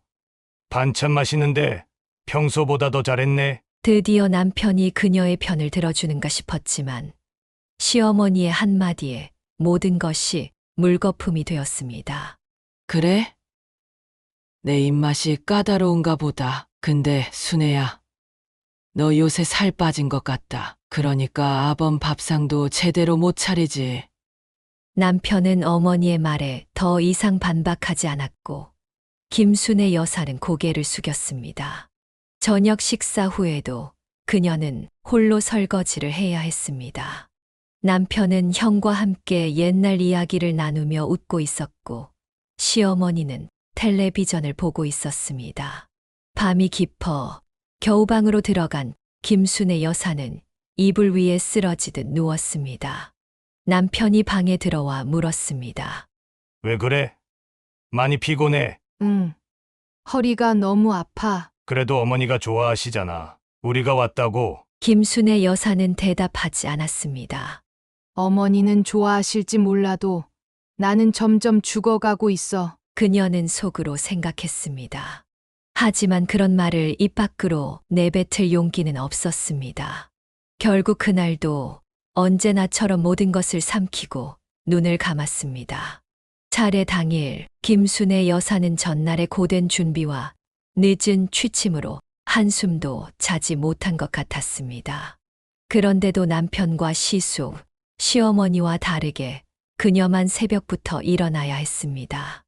Speaker 3: 반찬 맛있는데 평소보다 더 잘했네.
Speaker 4: 드디어 남편이 그녀의 편을 들어주는가 싶었지만 시어머니의 한마디에 모든 것이 물거품이 되었습니다.
Speaker 1: 그래? 내 입맛이 까다로운가 보다. 근데 순애야, 너 요새 살 빠진 것 같다. 그러니까 아범 밥상도 제대로 못 차리지.
Speaker 4: 남편은 어머니의 말에 더 이상 반박하지 않았고 김순애 여사는 고개를 숙였습니다. 저녁 식사 후에도 그녀는 홀로 설거지를 해야 했습니다. 남편은 형과 함께 옛날 이야기를 나누며 웃고 있었고 시어머니는 텔레비전을 보고 있었습니다. 밤이 깊어 겨우방으로 들어간 김순애 여사는 이불 위에 쓰러지듯 누웠습니다. 남편이 방에 들어와 물었습니다.
Speaker 3: 왜 그래? 많이 피곤해.
Speaker 2: 응. 허리가 너무 아파.
Speaker 3: 그래도 어머니가 좋아하시잖아. 우리가 왔다고.
Speaker 4: 김순애 여사는 대답하지 않았습니다.
Speaker 2: 어머니는 좋아하실지 몰라도 나는 점점 죽어가고 있어.
Speaker 4: 그녀는 속으로 생각했습니다. 하지만 그런 말을 입 밖으로 내뱉을 용기는 없었습니다. 결국 그날도 언제나처럼 모든 것을 삼키고 눈을 감았습니다. 차례 당일 김순애 여사는 전날의 고된 준비와 늦은 취침으로 한숨도 자지 못한 것 같았습니다. 그런데도 남편과 시숙, 시어머니와 다르게 그녀만 새벽부터 일어나야 했습니다.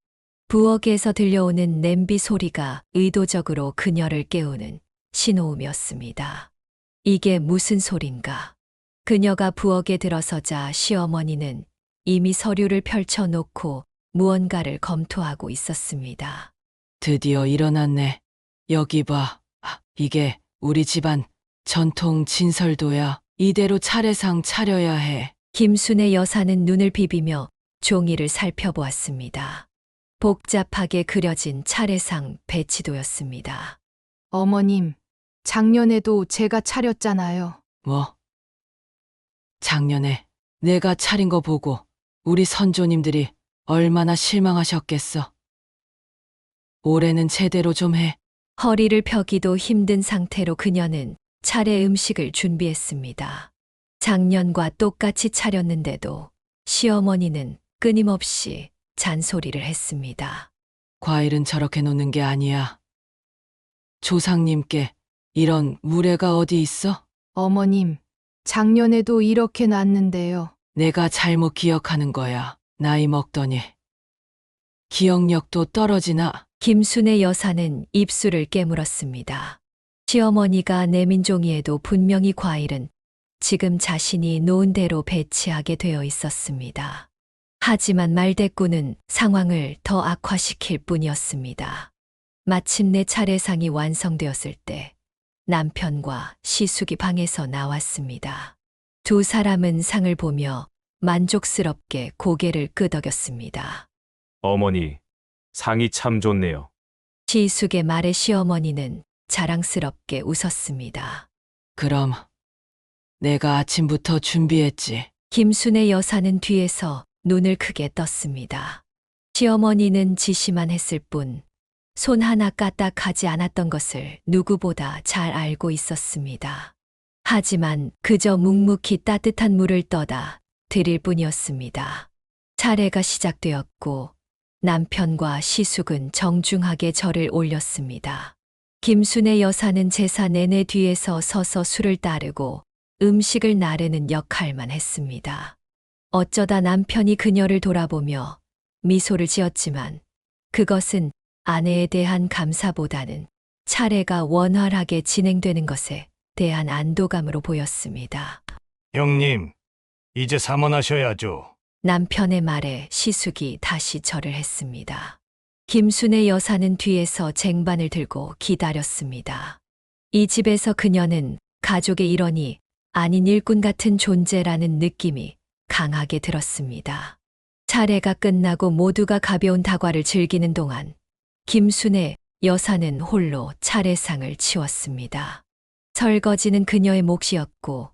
Speaker 4: 부엌에서 들려오는 냄비 소리가 의도적으로 그녀를 깨우는 신호음이었습니다. 이게 무슨 소린가? 그녀가 부엌에 들어서자 시어머니는 이미 서류를 펼쳐놓고 무언가를 검토하고 있었습니다.
Speaker 1: 드디어 일어났네. 여기 봐. 이게 우리 집안 전통 진설도야. 이대로 차례상 차려야 해.
Speaker 4: 김순애 여사는 눈을 비비며 종이를 살펴보았습니다. 복잡하게 그려진 차례상 배치도였습니다.
Speaker 2: 어머님, 작년에도 제가 차렸잖아요.
Speaker 1: 뭐? 작년에 내가 차린 거 보고 우리 선조님들이 얼마나 실망하셨겠어. 올해는 제대로 좀 해.
Speaker 4: 허리를 펴기도 힘든 상태로 그녀는 차례 음식을 준비했습니다. 작년과 똑같이 차렸는데도 시어머니는 끊임없이 잔소리를 했습니다.
Speaker 1: 과일은 저렇게 놓는 게 아니야. 조상님께 이런 무례가 어디 있어?
Speaker 2: 어머님, 작년에도 이렇게 놨는데요.
Speaker 1: 내가 잘못 기억하는 거야. 나이 먹더니. 기억력도 떨어지나?
Speaker 4: 김순애 여사는 입술을 깨물었습니다. 시어머니가 내민 종이에도 분명히 과일은 지금 자신이 놓은 대로 배치하게 되어 있었습니다. 하지만 말대꾸는 상황을 더 악화시킬 뿐이었습니다. 마침내 차례상이 완성되었을 때 남편과 시숙이 방에서 나왔습니다. 두 사람은 상을 보며 만족스럽게 고개를 끄덕였습니다.
Speaker 5: 어머니, 상이 참 좋네요.
Speaker 4: 시숙의 말에 시어머니는 자랑스럽게 웃었습니다.
Speaker 1: 그럼 내가 아침부터 준비했지.
Speaker 4: 김순애 여사는 뒤에서 눈을 크게 떴습니다. 시어머니는 지시만 했을 뿐 손 하나 까딱하지 않았던 것을 누구보다 잘 알고 있었습니다. 하지만 그저 묵묵히 따뜻한 물을 떠다 드릴 뿐이었습니다. 차례가 시작되었고 남편과 시숙은 정중하게 절을 올렸습니다. 김순애 여사는 제사 내내 뒤에서 서서 술을 따르고 음식을 나르는 역할만 했습니다. 어쩌다 남편이 그녀를 돌아보며 미소를 지었지만 그것은 아내에 대한 감사보다는 차례가 원활하게 진행되는 것에 대한 안도감으로 보였습니다.
Speaker 3: 형님, 이제 삼원하셔야죠.
Speaker 4: 남편의 말에 시숙이 다시 절을 했습니다. 김순애 여사는 뒤에서 쟁반을 들고 기다렸습니다. 이 집에서 그녀는 가족의 일원이 아닌 일꾼 같은 존재라는 느낌이 강하게 들었습니다. 차례가 끝나고 모두가 가벼운 다과를 즐기는 동안 김순애 여사는 홀로 차례상을 치웠습니다. 설거지는 그녀의 몫이었고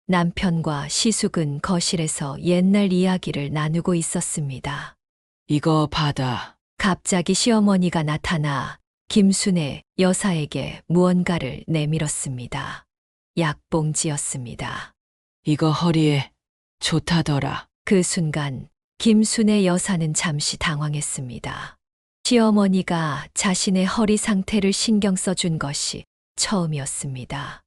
Speaker 4: 남편과 시숙은 거실에서 옛날 이야기를 나누고 있었습니다.
Speaker 1: 이거 받아.
Speaker 4: 갑자기 시어머니가 나타나 김순애 여사에게 무언가를 내밀었습니다. 약봉지였습니다.
Speaker 1: 이거 허리에 좋다더라.
Speaker 4: 그 순간 김순애 여사는 잠시 당황했습니다. 시어머니가 자신의 허리 상태를 신경 써준 것이 처음이었습니다.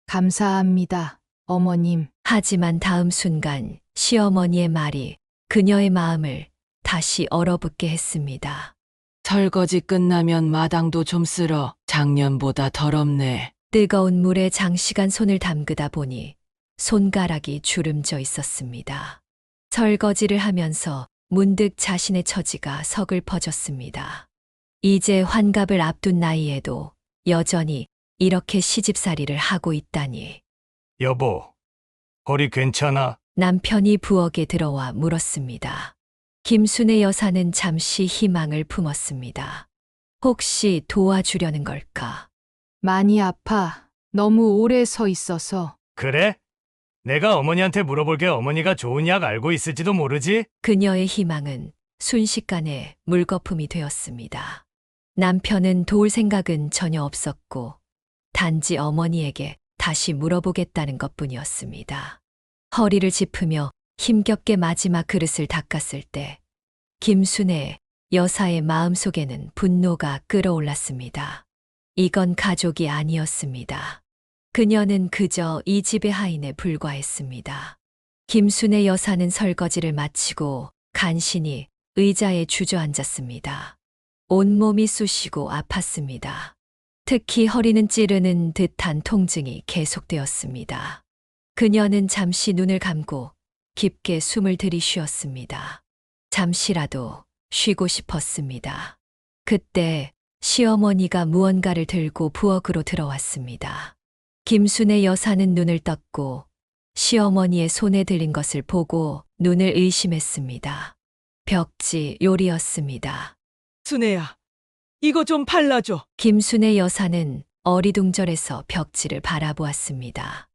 Speaker 2: 감사합니다, 어머님.
Speaker 4: 하지만 다음 순간 시어머니의 말이 그녀의 마음을 다시 얼어붙게 했습니다.
Speaker 1: 설거지 끝나면 마당도 좀 쓸어. 작년보다 더럽네.
Speaker 4: 뜨거운 물에 장시간 손을 담그다 보니 손가락이 주름져 있었습니다. 설거지를 하면서 문득 자신의 처지가 서글퍼졌습니다. 이제 환갑을 앞둔 나이에도 여전히 이렇게 시집살이를 하고 있다니.
Speaker 3: 여보, 허리 괜찮아?
Speaker 4: 남편이 부엌에 들어와 물었습니다. 김순애 여사는 잠시 희망을 품었습니다. 혹시 도와주려는 걸까?
Speaker 2: 많이 아파. 너무 오래 서 있어서.
Speaker 3: 그래? 내가 어머니한테 물어볼 게 어머니가 좋은 약 알고 있을지도 모르지?
Speaker 4: 그녀의 희망은 순식간에 물거품이 되었습니다. 남편은 도울 생각은 전혀 없었고 단지 어머니에게 다시 물어보겠다는 것뿐이었습니다. 허리를 짚으며 힘겹게 마지막 그릇을 닦았을 때 김순애 여사의 마음속에는 분노가 끓어올랐습니다. 이건 가족이 아니었습니다. 그녀는 그저 이 집의 하인에 불과했습니다. 김순애 여사는 설거지를 마치고 간신히 의자에 주저앉았습니다. 온몸이 쑤시고 아팠습니다. 특히 허리는 찌르는 듯한 통증이 계속되었습니다. 그녀는 잠시 눈을 감고 깊게 숨을 들이쉬었습니다. 잠시라도 쉬고 싶었습니다. 그때 시어머니가 무언가를 들고 부엌으로 들어왔습니다. 김순애 여사는 눈을 떴고 시어머니의 손에 들린 것을 보고 눈을 의심했습니다. 벽지 요리였습니다.
Speaker 1: 순애야, 이거 좀 발라줘.
Speaker 4: 김순애 여사는 어리둥절해서 벽지를 바라보았습니다.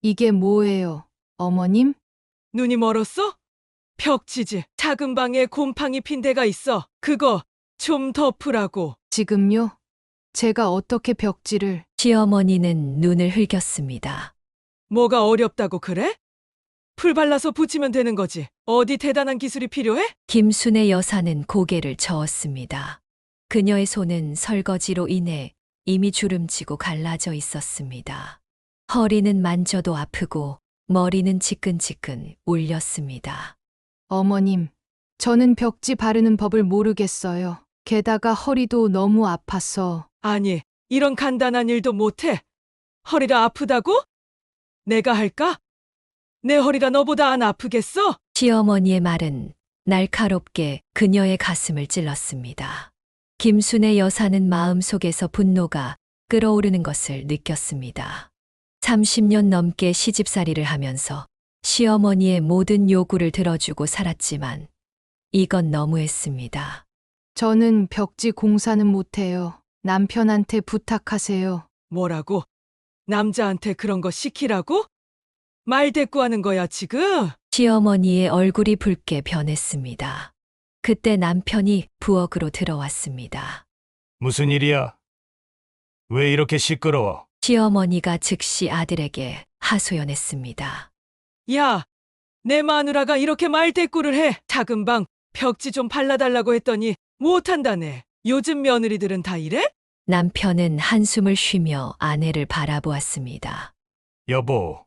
Speaker 2: 이게 뭐예요, 어머님?
Speaker 1: 눈이 멀었어? 벽지지. 작은 방에 곰팡이 핀 데가 있어. 그거 좀 덮으라고.
Speaker 2: 지금요? 제가 어떻게 벽지를
Speaker 4: 시어머니는 눈을 흘겼습니다.
Speaker 1: 뭐가 어렵다고 그래? 풀 발라서 붙이면 되는 거지. 어디 대단한 기술이 필요해?
Speaker 4: 김순애 여사는 고개를 저었습니다. 그녀의 손은 설거지로 인해 이미 주름지고 갈라져 있었습니다. 허리는 만져도 아프고 머리는 지끈지끈 울렸습니다.
Speaker 2: 어머님, 저는 벽지 바르는 법을 모르겠어요. 게다가 허리도 너무 아파서.
Speaker 1: 아니, 이런 간단한 일도 못해. 허리가 아프다고? 내가 할까? 내 허리가 너보다 안 아프겠어?
Speaker 4: 시어머니의 말은 날카롭게 그녀의 가슴을 찔렀습니다. 김순애 여사는 마음속에서 분노가 끓어오르는 것을 느꼈습니다. 30년 넘게 시집살이를 하면서 시어머니의 모든 요구를 들어주고 살았지만 이건 너무했습니다.
Speaker 2: 저는 벽지 공사는 못해요. 남편한테 부탁하세요.
Speaker 1: 뭐라고? 남자한테 그런 거 시키라고? 말 대꾸하는 거야, 지금?
Speaker 4: 시어머니의 얼굴이 붉게 변했습니다. 그때 남편이 부엌으로 들어왔습니다.
Speaker 3: 무슨 일이야? 왜 이렇게 시끄러워?
Speaker 4: 시어머니가 즉시 아들에게 하소연했습니다.
Speaker 1: 야, 내 마누라가 이렇게 말 대꾸를 해. 작은 방 벽지 좀 발라달라고 했더니 못한다네. 요즘 며느리들은 다 이래?
Speaker 4: 남편은 한숨을 쉬며 아내를 바라보았습니다.
Speaker 3: 여보,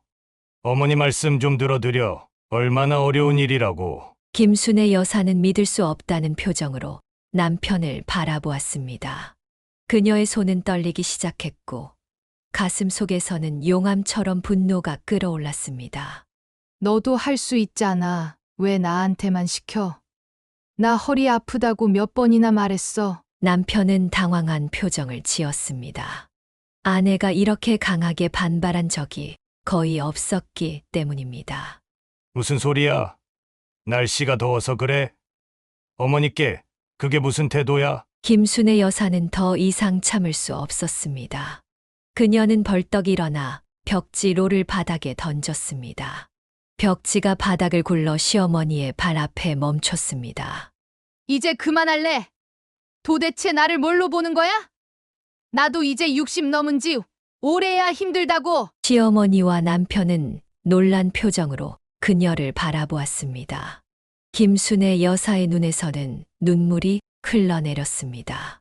Speaker 3: 어머니 말씀 좀 들어드려. 얼마나 어려운 일이라고.
Speaker 4: 김순애 여사는 믿을 수 없다는 표정으로 남편을 바라보았습니다. 그녀의 손은 떨리기 시작했고 가슴 속에서는 용암처럼 분노가 끓어올랐습니다.
Speaker 2: 너도 할 수 있잖아. 왜 나한테만 시켜? 나 허리 아프다고 몇 번이나 말했어.
Speaker 4: 남편은 당황한 표정을 지었습니다. 아내가 이렇게 강하게 반발한 적이 거의 없었기 때문입니다.
Speaker 3: 무슨 소리야? 날씨가 더워서 그래? 어머니께 그게 무슨 태도야?
Speaker 4: 김순애 여사는 더 이상 참을 수 없었습니다. 그녀는 벌떡 일어나 벽지로를 바닥에 던졌습니다. 벽지가 바닥을 굴러 시어머니의 발 앞에 멈췄습니다.
Speaker 2: 이제 그만할래? 도대체 나를 뭘로 보는 거야? 나도 이제 60 넘은 지 오래야 힘들다고.
Speaker 4: 시어머니와 남편은 놀란 표정으로 그녀를 바라보았습니다. 김순애 여사의 눈에서는 눈물이 흘러내렸습니다.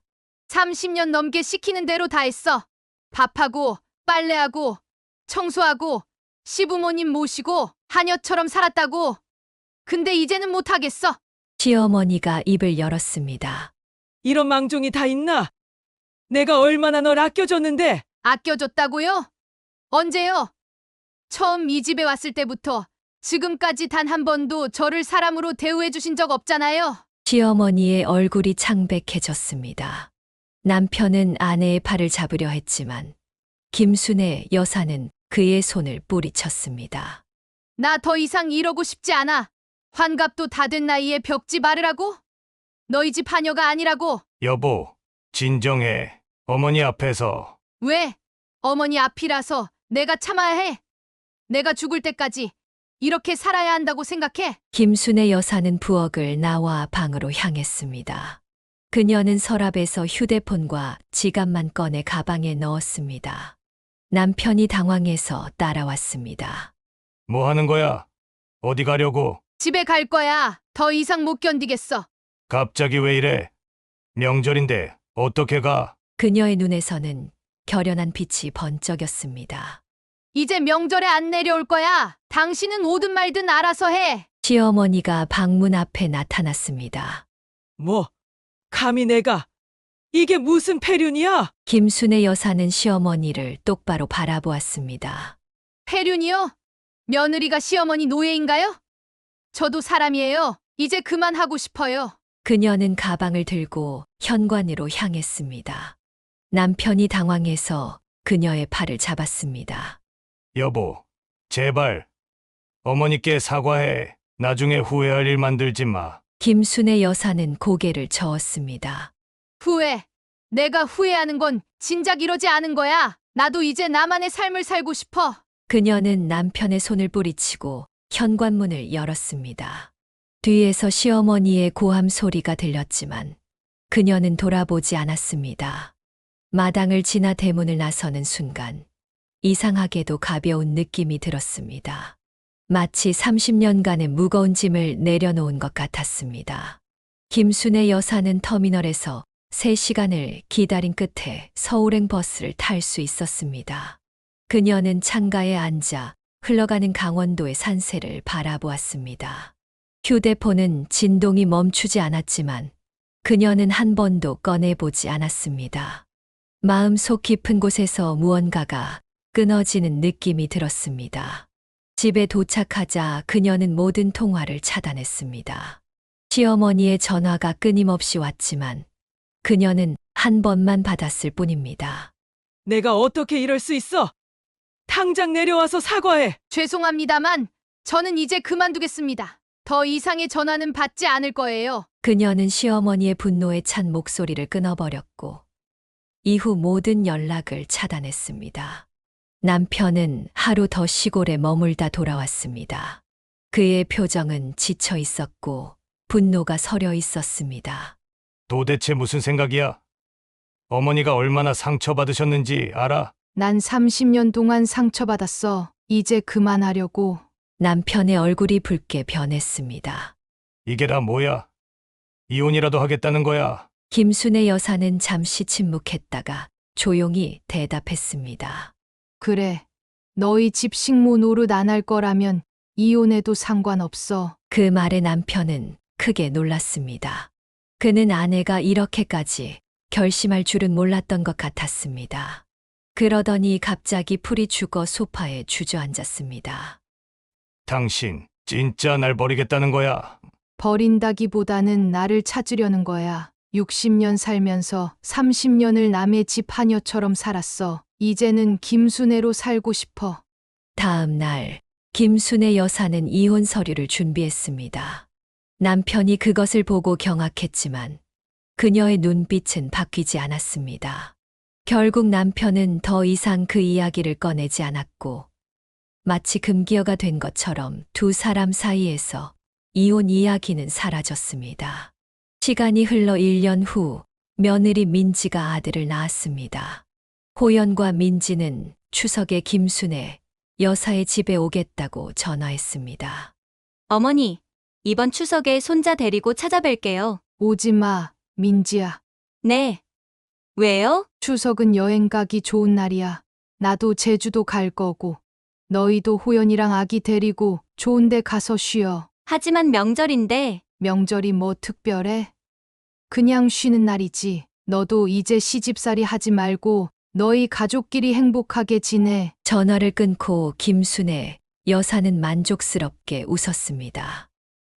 Speaker 2: 30년 넘게 시키는 대로 다 했어. 밥하고 빨래하고 청소하고 시부모님 모시고 하녀처럼 살았다고. 근데 이제는 못하겠어.
Speaker 4: 시어머니가 입을 열었습니다.
Speaker 1: 이런 망종이 다 있나? 내가 얼마나 널 아껴줬는데.
Speaker 2: 아껴줬다고요? 언제요? 처음 이 집에 왔을 때부터 지금까지 단 한 번도 저를 사람으로 대우해 주신 적 없잖아요.
Speaker 4: 시어머니의 얼굴이 창백해졌습니다. 남편은 아내의 팔을 잡으려 했지만 김순애 여사는 그의 손을 뿌리쳤습니다.
Speaker 2: 나 더 이상 이러고 싶지 않아. 환갑도 다 된 나이에 벽지 바르라고? 너희 집 하녀가 아니라고.
Speaker 3: 여보, 진정해. 어머니 앞에서.
Speaker 2: 왜? 어머니 앞이라서 내가 참아야 해. 내가 죽을 때까지 이렇게 살아야 한다고 생각해.
Speaker 4: 김순애 여사는 부엌을 나와 방으로 향했습니다. 그녀는 서랍에서 휴대폰과 지갑만 꺼내 가방에 넣었습니다. 남편이 당황해서 따라왔습니다.
Speaker 3: 뭐 하는 거야? 어디 가려고?
Speaker 2: 집에 갈 거야. 더 이상 못 견디겠어.
Speaker 3: 갑자기 왜 이래? 명절인데 어떻게 가?
Speaker 4: 그녀의 눈에서는 결연한 빛이 번쩍였습니다.
Speaker 2: 이제 명절에 안 내려올 거야. 당신은 오든 말든 알아서 해.
Speaker 4: 시어머니가 방문 앞에 나타났습니다.
Speaker 1: 뭐, 감히 내가. 이게 무슨 폐륜이야?
Speaker 4: 김순애 여사는 시어머니를 똑바로 바라보았습니다.
Speaker 2: 폐륜이요? 며느리가 시어머니 노예인가요? 저도 사람이에요. 이제 그만하고 싶어요.
Speaker 4: 그녀는 가방을 들고 현관으로 향했습니다. 남편이 당황해서 그녀의 팔을 잡았습니다.
Speaker 3: 여보, 제발. 어머니께 사과해. 나중에 후회할 일 만들지 마.
Speaker 4: 김순애 여사는 고개를 저었습니다.
Speaker 2: 후회. 내가 후회하는 건 진작 이러지 않은 거야. 나도 이제 나만의 삶을 살고 싶어.
Speaker 4: 그녀는 남편의 손을 뿌리치고 현관문을 열었습니다. 뒤에서 시어머니의 고함 소리가 들렸지만 그녀는 돌아보지 않았습니다. 마당을 지나 대문을 나서는 순간 이상하게도 가벼운 느낌이 들었습니다. 마치 30년간의 무거운 짐을 내려놓은 것 같았습니다. 김순애 여사는 터미널에서 3시간을 기다린 끝에 서울행 버스를 탈 수 있었습니다. 그녀는 창가에 앉아 흘러가는 강원도의 산세를 바라보았습니다. 휴대폰은 진동이 멈추지 않았지만 그녀는 한 번도 꺼내보지 않았습니다. 마음속 깊은 곳에서 무언가가 끊어지는 느낌이 들었습니다. 집에 도착하자 그녀는 모든 통화를 차단했습니다. 시어머니의 전화가 끊임없이 왔지만 그녀는 한 번만 받았을 뿐입니다.
Speaker 1: 내가 어떻게 이럴 수 있어? 당장 내려와서 사과해.
Speaker 2: 죄송합니다만 저는 이제 그만두겠습니다. 더 이상의 전화는 받지 않을 거예요.
Speaker 4: 그녀는 시어머니의 분노에 찬 목소리를 끊어버렸고 이후 모든 연락을 차단했습니다. 남편은 하루 더 시골에 머물다 돌아왔습니다. 그의 표정은 지쳐 있었고 분노가 서려 있었습니다.
Speaker 3: 도대체 무슨 생각이야? 어머니가 얼마나 상처받으셨는지 알아?
Speaker 2: 난 30년 동안 상처받았어. 이제 그만하려고.
Speaker 4: 남편의 얼굴이 붉게 변했습니다.
Speaker 3: 이게 다 뭐야? 이혼이라도 하겠다는 거야.
Speaker 4: 김순애 여사는 잠시 침묵했다가 조용히 대답했습니다.
Speaker 2: 그래. 너희 집 식모 노릇 안 할 거라면 이혼해도 상관없어.
Speaker 4: 그 말에 남편은 크게 놀랐습니다. 그는 아내가 이렇게까지 결심할 줄은 몰랐던 것 같았습니다. 그러더니 갑자기 풀이 죽어 소파에 주저앉았습니다.
Speaker 3: 당신 진짜 날 버리겠다는 거야.
Speaker 2: 버린다기보다는 나를 찾으려는 거야. 60년 살면서 30년을 남의 집 하녀처럼 살았어. 이제는 김순애로 살고 싶어.
Speaker 4: 다음 날 김순애 여사는 이혼 서류를 준비했습니다. 남편이 그것을 보고 경악했지만 그녀의 눈빛은 바뀌지 않았습니다. 결국 남편은 더 이상 그 이야기를 꺼내지 않았고 마치 금기어가 된 것처럼 두 사람 사이에서 이혼 이야기는 사라졌습니다. 시간이 흘러 1년 후 며느리 민지가 아들을 낳았습니다. 호연과 민지는 추석에 김순애 여사의 집에 오겠다고 전화했습니다.
Speaker 8: 어머니, 이번 추석에 손자 데리고 찾아뵐게요.
Speaker 2: 오지 마, 민지야.
Speaker 8: 네. 왜요?
Speaker 2: 추석은 여행 가기 좋은 날이야. 나도 제주도 갈 거고. 너희도 호연이랑 아기 데리고 좋은 데 가서 쉬어.
Speaker 8: 하지만 명절인데.
Speaker 2: 명절이 뭐 특별해? 그냥 쉬는 날이지. 너도 이제 시집살이 하지 말고 너희 가족끼리 행복하게 지내.
Speaker 4: 전화를 끊고 김순애 여사는 만족스럽게 웃었습니다.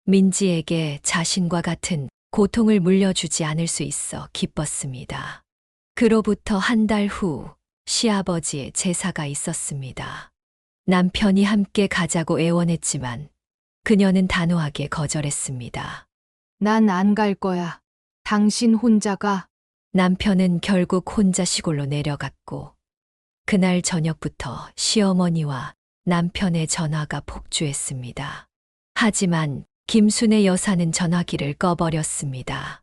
Speaker 4: 민지에게 자신과 같은 고통을 물려주지 않을 수 있어 기뻤습니다. 그로부터 한 달 후 시아버지의 제사가 있었습니다. 남편이 함께 가자고 애원했지만 그녀는 단호하게 거절했습니다.
Speaker 2: 난 안 갈 거야. 당신 혼자 가.
Speaker 4: 남편은 결국 혼자 시골로 내려갔고 그날 저녁부터 시어머니와 남편의 전화가 폭주했습니다. 하지만 김순애 여사는 전화기를 꺼버렸습니다.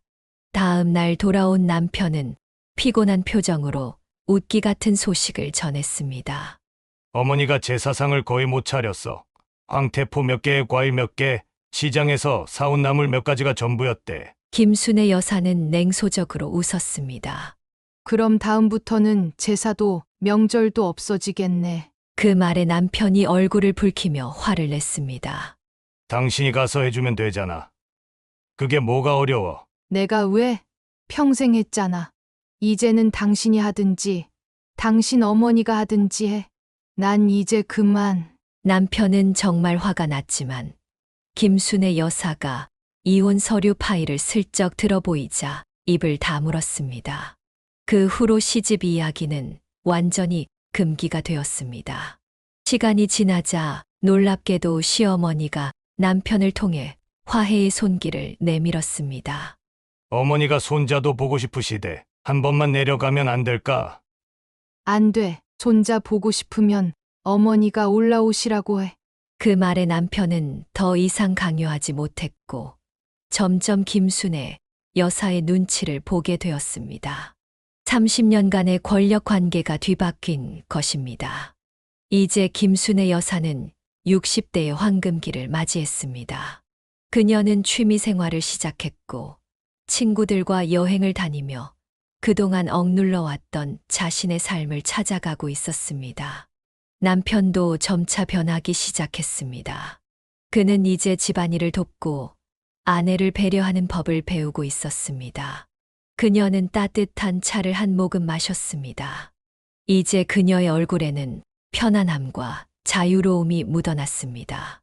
Speaker 4: 다음 날 돌아온 남편은 피곤한 표정으로 웃기 같은 소식을 전했습니다.
Speaker 3: 어머니가 제사상을 거의 못 차렸어. 황태포 몇 개에 과일 몇 개, 시장에서 사온 나물 몇 가지가 전부였대.
Speaker 4: 김순애 여사는 냉소적으로 웃었습니다.
Speaker 2: 그럼 다음부터는 제사도 명절도 없어지겠네.
Speaker 4: 그 말에 남편이 얼굴을 붉히며 화를 냈습니다.
Speaker 3: 당신이 가서 해주면 되잖아. 그게 뭐가 어려워?
Speaker 2: 내가 왜? 평생 했잖아. 이제는 당신이 하든지, 당신 어머니가 하든지 해. 난 이제 그만.
Speaker 4: 남편은 정말 화가 났지만 김순애 여사가 이혼 서류 파일을 슬쩍 들어보이자 입을 다물었습니다. 그 후로 시집 이야기는 완전히 금기가 되었습니다. 시간이 지나자 놀랍게도 시어머니가 남편을 통해 화해의 손길을 내밀었습니다.
Speaker 3: 어머니가 손자도 보고 싶으시대. 한 번만 내려가면 안 될까?
Speaker 2: 안 돼. 손자 보고 싶으면 어머니가 올라오시라고 해.
Speaker 4: 그 말에 남편은 더 이상 강요하지 못했고 점점 김순애 여사의 눈치를 보게 되었습니다. 30년간의 권력 관계가 뒤바뀐 것입니다. 이제 김순애 여사는 60대의 황금기를 맞이했습니다. 그녀는 취미 생활을 시작했고 친구들과 여행을 다니며 그동안 억눌러 왔던 자신의 삶을 찾아가고 있었습니다. 남편도 점차 변하기 시작했습니다. 그는 이제 집안일을 돕고 아내를 배려하는 법을 배우고 있었습니다. 그녀는 따뜻한 차를 한 모금 마셨습니다. 이제 그녀의 얼굴에는 편안함과 자유로움이 묻어났습니다.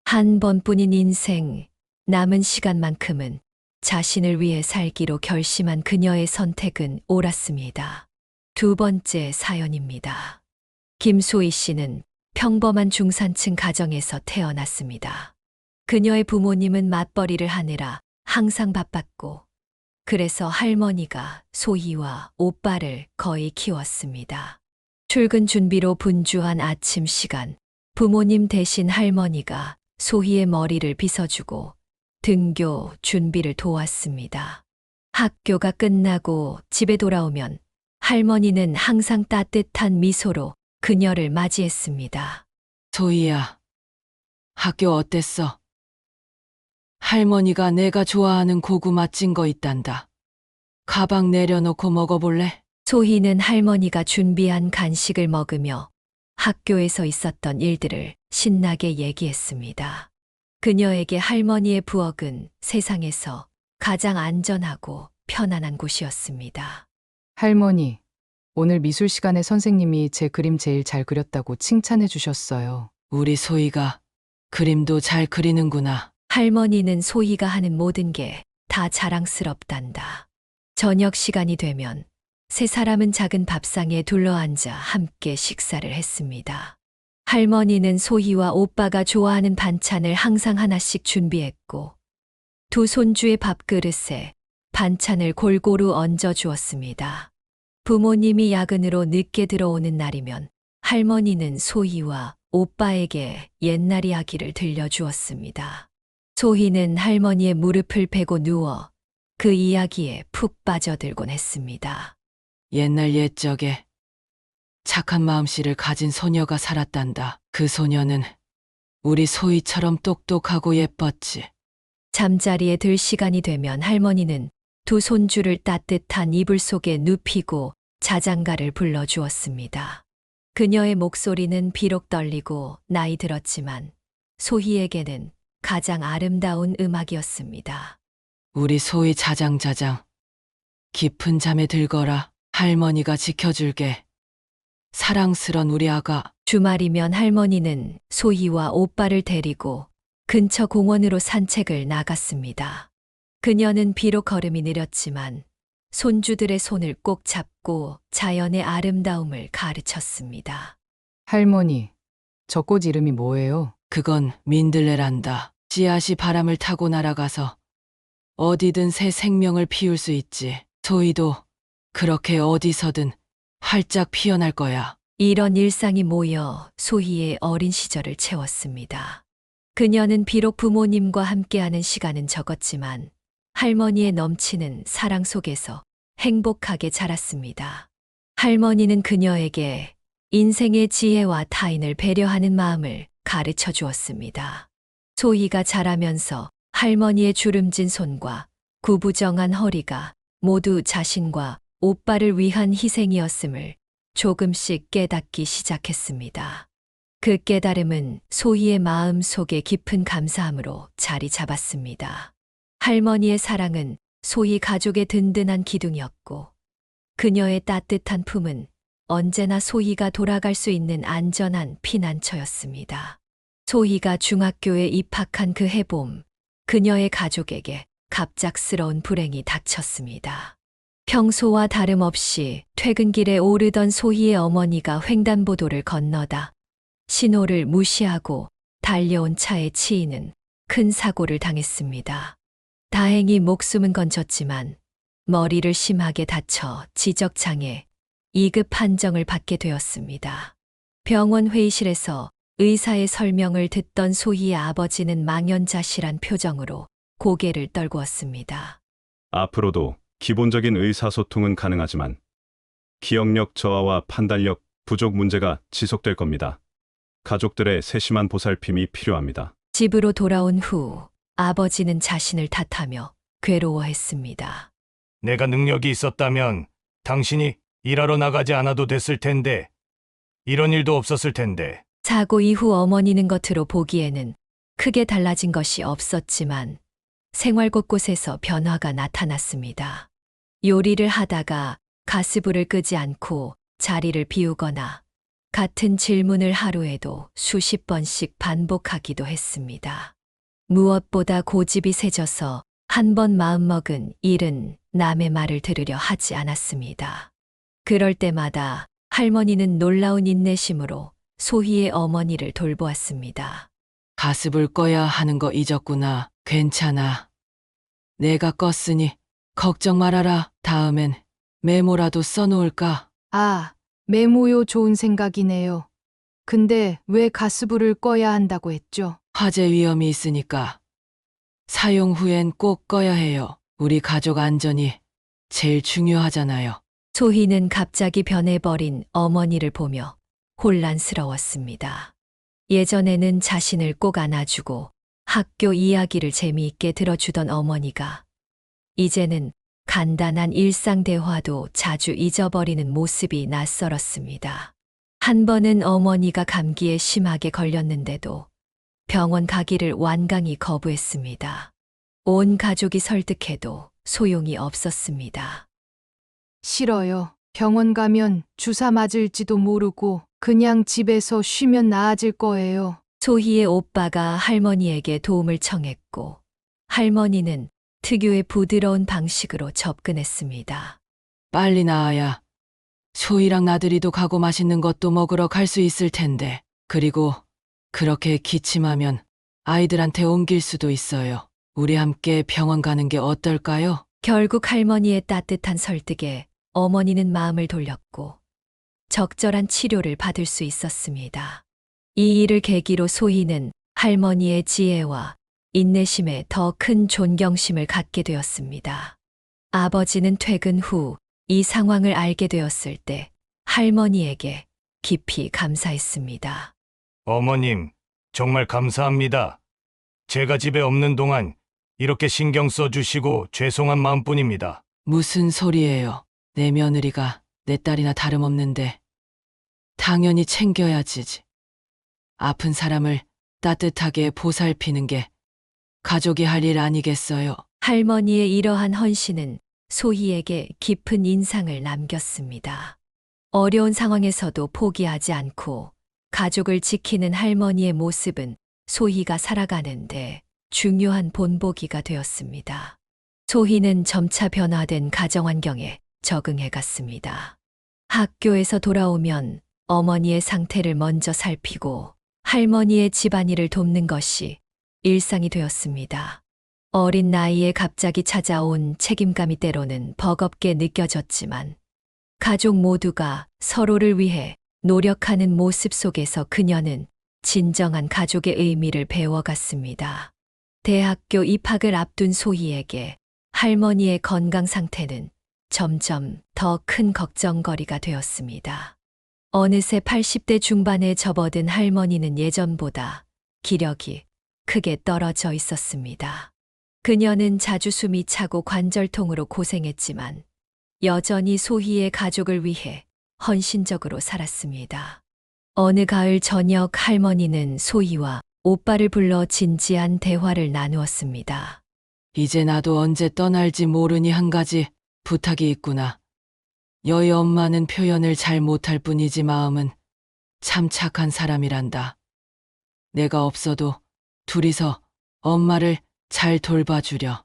Speaker 4: 한 번뿐인 인생, 남은 시간만큼은 자신을 위해 살기로 결심한 그녀의 선택은 옳았습니다. 두 번째 사연입니다. 김소희 씨는 평범한 중산층 가정에서 태어났습니다. 그녀의 부모님은 맞벌이를 하느라 항상 바빴고, 그래서 할머니가 소희와 오빠를 거의 키웠습니다. 출근 준비로 분주한 아침 시간, 부모님 대신 할머니가 소희의 머리를 빗어주고 등교 준비를 도왔습니다. 학교가 끝나고 집에 돌아오면 할머니는 항상 따뜻한 미소로 그녀를 맞이했습니다.
Speaker 1: 소희야, 학교 어땠어? 할머니가 내가 좋아하는 고구마 찐 거 있단다. 가방 내려놓고 먹어볼래?
Speaker 4: 소희는 할머니가 준비한 간식을 먹으며 학교에서 있었던 일들을 신나게 얘기했습니다. 그녀에게 할머니의 부엌은 세상에서 가장 안전하고 편안한 곳이었습니다.
Speaker 9: 할머니, 오늘 미술 시간에 선생님이 제 그림 제일 잘 그렸다고 칭찬해 주셨어요.
Speaker 1: 우리 소희가 그림도 잘 그리는구나.
Speaker 4: 할머니는 소희가 하는 모든 게 다 자랑스럽단다. 저녁 시간이 되면 세 사람은 작은 밥상에 둘러앉아 함께 식사를 했습니다. 할머니는 소희와 오빠가 좋아하는 반찬을 항상 하나씩 준비했고, 두 손주의 밥그릇에 반찬을 골고루 얹어 주었습니다. 부모님이 야근으로 늦게 들어오는 날이면 할머니는 소희와 오빠에게 옛날 이야기를 들려주었습니다. 소희는 할머니의 무릎을 베고 누워 그 이야기에 푹 빠져들곤 했습니다.
Speaker 1: 옛날 옛적에 착한 마음씨를 가진 소녀가 살았단다. 그 소녀는 우리 소희처럼 똑똑하고 예뻤지.
Speaker 4: 잠자리에 들 시간이 되면 할머니는 두 손주를 따뜻한 이불 속에 눕히고 자장가를 불러주었습니다. 그녀의 목소리는 비록 떨리고 나이 들었지만 소희에게는 가장 아름다운 음악이었습니다.
Speaker 1: 우리 소희 자장자장. 깊은 잠에 들거라. 할머니가 지켜줄게. 사랑스런 우리 아가.
Speaker 4: 주말이면 할머니는 소희와 오빠를 데리고 근처 공원으로 산책을 나갔습니다. 그녀는 비록 걸음이 느렸지만 손주들의 손을 꼭 잡고 자연의 아름다움을 가르쳤습니다.
Speaker 9: 할머니, 저 꽃 이름이 뭐예요?
Speaker 1: 그건 민들레란다. 씨앗이 바람을 타고 날아가서 어디든 새 생명을 피울 수 있지. 소희도 그렇게 어디서든 활짝 피어날 거야.
Speaker 4: 이런 일상이 모여 소희의 어린 시절을 채웠습니다. 그녀는 비록 부모님과 함께하는 시간은 적었지만 할머니의 넘치는 사랑 속에서 행복하게 자랐습니다. 할머니는 그녀에게 인생의 지혜와 타인을 배려하는 마음을 가르쳐 주었습니다. 소희가 자라면서 할머니의 주름진 손과 구부정한 허리가 모두 자신과 오빠를 위한 희생이었음을 조금씩 깨닫기 시작했습니다. 그 깨달음은 소희의 마음 속에 깊은 감사함으로 자리 잡았습니다. 할머니의 사랑은 소희 가족의 든든한 기둥이었고, 그녀의 따뜻한 품은 언제나 소희가 돌아갈 수 있는 안전한 피난처였습니다. 소희가 중학교에 입학한 그 해봄, 그녀의 가족에게 갑작스러운 불행이 닥쳤습니다. 평소와 다름없이 퇴근길에 오르던 소희의 어머니가 횡단보도를 건너다 신호를 무시하고 달려온 차에 치이는 큰 사고를 당했습니다. 다행히 목숨은 건졌지만 머리를 심하게 다쳐 지적장애 2급 판정을 받게 되었습니다. 병원 회의실에서 의사의 설명을 듣던 소희의 아버지는 망연자실한 표정으로 고개를 떨구었습니다.
Speaker 10: 앞으로도 기본적인 의사소통은 가능하지만 기억력 저하와 판단력 부족 문제가 지속될 겁니다. 가족들의 세심한 보살핌이 필요합니다.
Speaker 4: 집으로 돌아온 후 아버지는 자신을 탓하며 괴로워했습니다.
Speaker 11: 내가 능력이 있었다면 당신이 일하러 나가지 않아도 됐을 텐데, 이런 일도 없었을 텐데.
Speaker 4: 사고 이후 어머니는 겉으로 보기에는 크게 달라진 것이 없었지만 생활 곳곳에서 변화가 나타났습니다. 요리를 하다가 가스불을 끄지 않고 자리를 비우거나 같은 질문을 하루에도 수십 번씩 반복하기도 했습니다. 무엇보다 고집이 세져서 한 번 마음먹은 일은 남의 말을 들으려 하지 않았습니다. 그럴 때마다 할머니는 놀라운 인내심으로 소희의 어머니를 돌보았습니다.
Speaker 1: 가스불 꺼야 하는 거 잊었구나. 괜찮아. 내가 껐으니 걱정 말아라. 다음엔 메모라도 써놓을까?
Speaker 2: 아, 메모요 좋은 생각이네요. 근데 왜 가스불을 꺼야 한다고 했죠?
Speaker 1: 화재 위험이 있으니까 사용 후엔 꼭 꺼야 해요. 우리 가족 안전이 제일 중요하잖아요.
Speaker 4: 소희는 갑자기 변해버린 어머니를 보며 혼란스러웠습니다. 예전에는 자신을 꼭 안아주고 학교 이야기를 재미있게 들어주던 어머니가 이제는 간단한 일상 대화도 자주 잊어버리는 모습이 낯설었습니다. 한 번은 어머니가 감기에 심하게 걸렸는데도 병원 가기를 완강히 거부했습니다. 온 가족이 설득해도 소용이 없었습니다.
Speaker 2: 싫어요. 병원 가면 주사 맞을지도 모르고 그냥 집에서 쉬면 나아질 거예요.
Speaker 4: 소희의 오빠가 할머니에게 도움을 청했고 할머니는 특유의 부드러운 방식으로 접근했습니다.
Speaker 1: 빨리 나아야 소희랑 나들이도 가고 맛있는 것도 먹으러 갈 수 있을 텐데. 그리고 그렇게 기침하면 아이들한테 옮길 수도 있어요. 우리 함께 병원 가는 게 어떨까요?
Speaker 4: 결국 할머니의 따뜻한 설득에 어머니는 마음을 돌렸고 적절한 치료를 받을 수 있었습니다. 이 일을 계기로 소희는 할머니의 지혜와 인내심에 더 큰 존경심을 갖게 되었습니다. 아버지는 퇴근 후 이 상황을 알게 되었을 때 할머니에게 깊이 감사했습니다.
Speaker 11: 어머님, 정말 감사합니다. 제가 집에 없는 동안 이렇게 신경 써주시고 죄송한 마음뿐입니다.
Speaker 1: 무슨 소리예요? 내 며느리가 내 딸이나 다름없는데 당연히 챙겨야지. 아픈 사람을 따뜻하게 보살피는 게 가족이 할 일 아니겠어요?
Speaker 4: 할머니의 이러한 헌신은 소희에게 깊은 인상을 남겼습니다. 어려운 상황에서도 포기하지 않고 가족을 지키는 할머니의 모습은 소희가 살아가는데 중요한 본보기가 되었습니다. 소희는 점차 변화된 가정환경에 적응해 갔습니다. 학교에서 돌아오면 어머니의 상태를 먼저 살피고 할머니의 집안일을 돕는 것이 일상이 되었습니다. 어린 나이에 갑자기 찾아온 책임감이 때로는 버겁게 느껴졌지만 가족 모두가 서로를 위해 노력하는 모습 속에서 그녀는 진정한 가족의 의미를 배워갔습니다. 대학교 입학을 앞둔 소희에게 할머니의 건강 상태는 점점 더 큰 걱정거리가 되었습니다. 어느새 80대 중반에 접어든 할머니는 예전보다 기력이 크게 떨어져 있었습니다. 그녀는 자주 숨이 차고 관절통으로 고생했지만 여전히 소희의 가족을 위해 헌신적으로 살았습니다. 어느 가을 저녁 할머니는 소희와 오빠를 불러 진지한 대화를 나누었습니다.
Speaker 1: 이제 나도 언제 떠날지 모르니 한 가지 부탁이 있구나. 너희 엄마는 표현을 잘 못할 뿐이지 마음은 참 착한 사람이란다. 내가 없어도 둘이서 엄마를 잘 돌봐주려.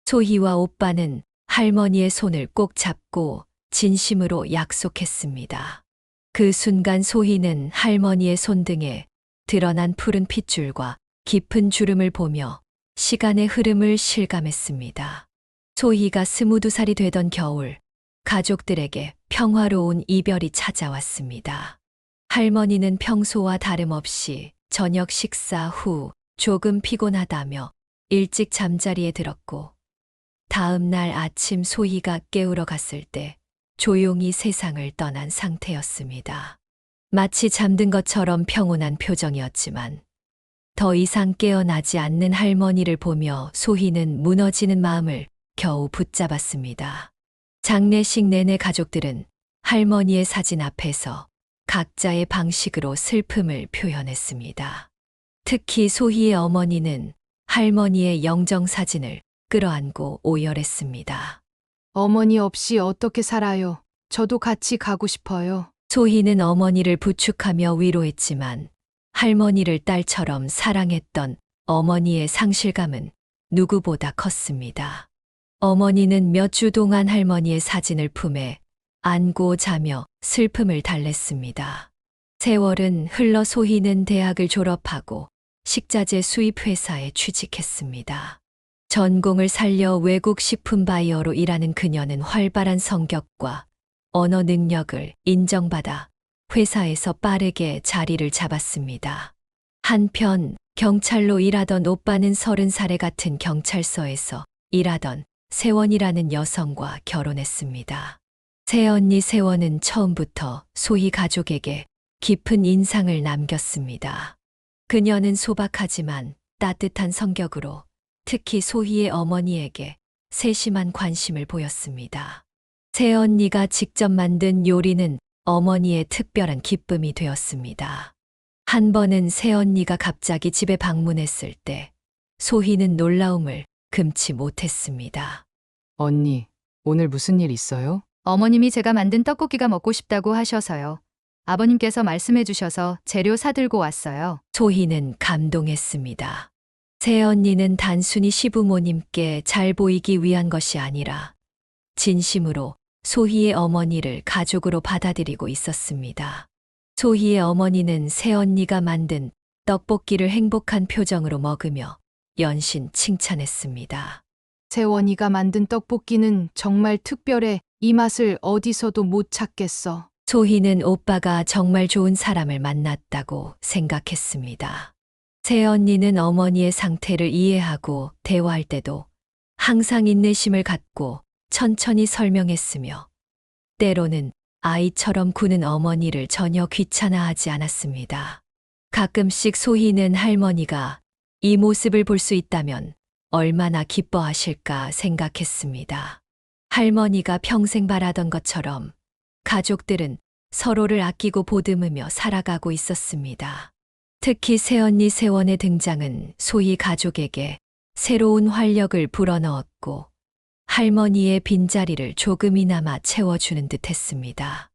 Speaker 4: 소희와 오빠는 할머니의 손을 꼭 잡고 진심으로 약속했습니다. 그 순간 소희는 할머니의 손등에 드러난 푸른 핏줄과 깊은 주름을 보며 시간의 흐름을 실감했습니다. 소희가 22살이 되던 겨울, 가족들에게 평화로운 이별이 찾아왔습니다. 할머니는 평소와 다름없이 저녁 식사 후 조금 피곤하다며 일찍 잠자리에 들었고 다음 날 아침 소희가 깨우러 갔을 때 조용히 세상을 떠난 상태였습니다. 마치 잠든 것처럼 평온한 표정이었지만 더 이상 깨어나지 않는 할머니를 보며 소희는 무너지는 마음을 겨우 붙잡았습니다. 장례식 내내 가족들은 할머니의 사진 앞에서 각자의 방식으로 슬픔을 표현했습니다. 특히 소희의 어머니는 할머니의 영정사진을 끌어안고 오열했습니다.
Speaker 2: 어머니 없이 어떻게 살아요? 저도 같이 가고 싶어요.
Speaker 4: 소희는 어머니를 부축하며 위로했지만 할머니를 딸처럼 사랑했던 어머니의 상실감은 누구보다 컸습니다. 어머니는 몇 주 동안 할머니의 사진을 품에 안고 자며 슬픔을 달랬습니다. 세월은 흘러 소희는 대학을 졸업하고 식자재 수입 회사에 취직했습니다. 전공을 살려 외국 식품 바이어로 일하는 그녀는 활발한 성격과 언어 능력을 인정받아 회사에서 빠르게 자리를 잡았습니다. 한편 경찰로 일하던 오빠는 30살에 같은 경찰서에서 일하던 세원이라는 여성과 결혼했습니다. 새언니 세원은 처음부터 소희 가족에게 깊은 인상을 남겼습니다. 그녀는 소박하지만 따뜻한 성격으로 특히 소희의 어머니에게 세심한 관심을 보였습니다. 새언니가 직접 만든 요리는 어머니의 특별한 기쁨이 되었습니다. 한 번은 새언니가 갑자기 집에 방문했을 때 소희는 놀라움을 금치 못했습니다.
Speaker 9: 언니, 오늘 무슨 일 있어요?
Speaker 2: 어머님이 제가 만든 떡볶이가 먹고 싶다고 하셔서요. 아버님께서 말씀해 주셔서 재료 사들고 왔어요.
Speaker 4: 소희는 감동했습니다. 새언니는 단순히 시부모님께 잘 보이기 위한 것이 아니라 진심으로 소희의 어머니를 가족으로 받아들이고 있었습니다. 소희의 어머니는 새언니가 만든 떡볶이를 행복한 표정으로 먹으며 연신 칭찬했습니다.
Speaker 2: 세원이가 만든 떡볶이는 정말 특별해. 이 맛을 어디서도 못 찾겠어.
Speaker 4: 소희는 오빠가 정말 좋은 사람을 만났다고 생각했습니다. 새언니는 어머니의 상태를 이해하고 대화할 때도 항상 인내심을 갖고 천천히 설명했으며 때로는 아이처럼 구는 어머니를 전혀 귀찮아하지 않았습니다. 가끔씩 소희는 할머니가 이 모습을 볼 수 있다면 얼마나 기뻐하실까 생각했습니다. 할머니가 평생 바라던 것처럼 가족들은 서로를 아끼고 보듬으며 살아가고 있었습니다. 특히 새언니 세원의 등장은 소희 가족에게 새로운 활력을 불어넣었고 할머니의 빈자리를 조금이나마 채워주는 듯 했습니다.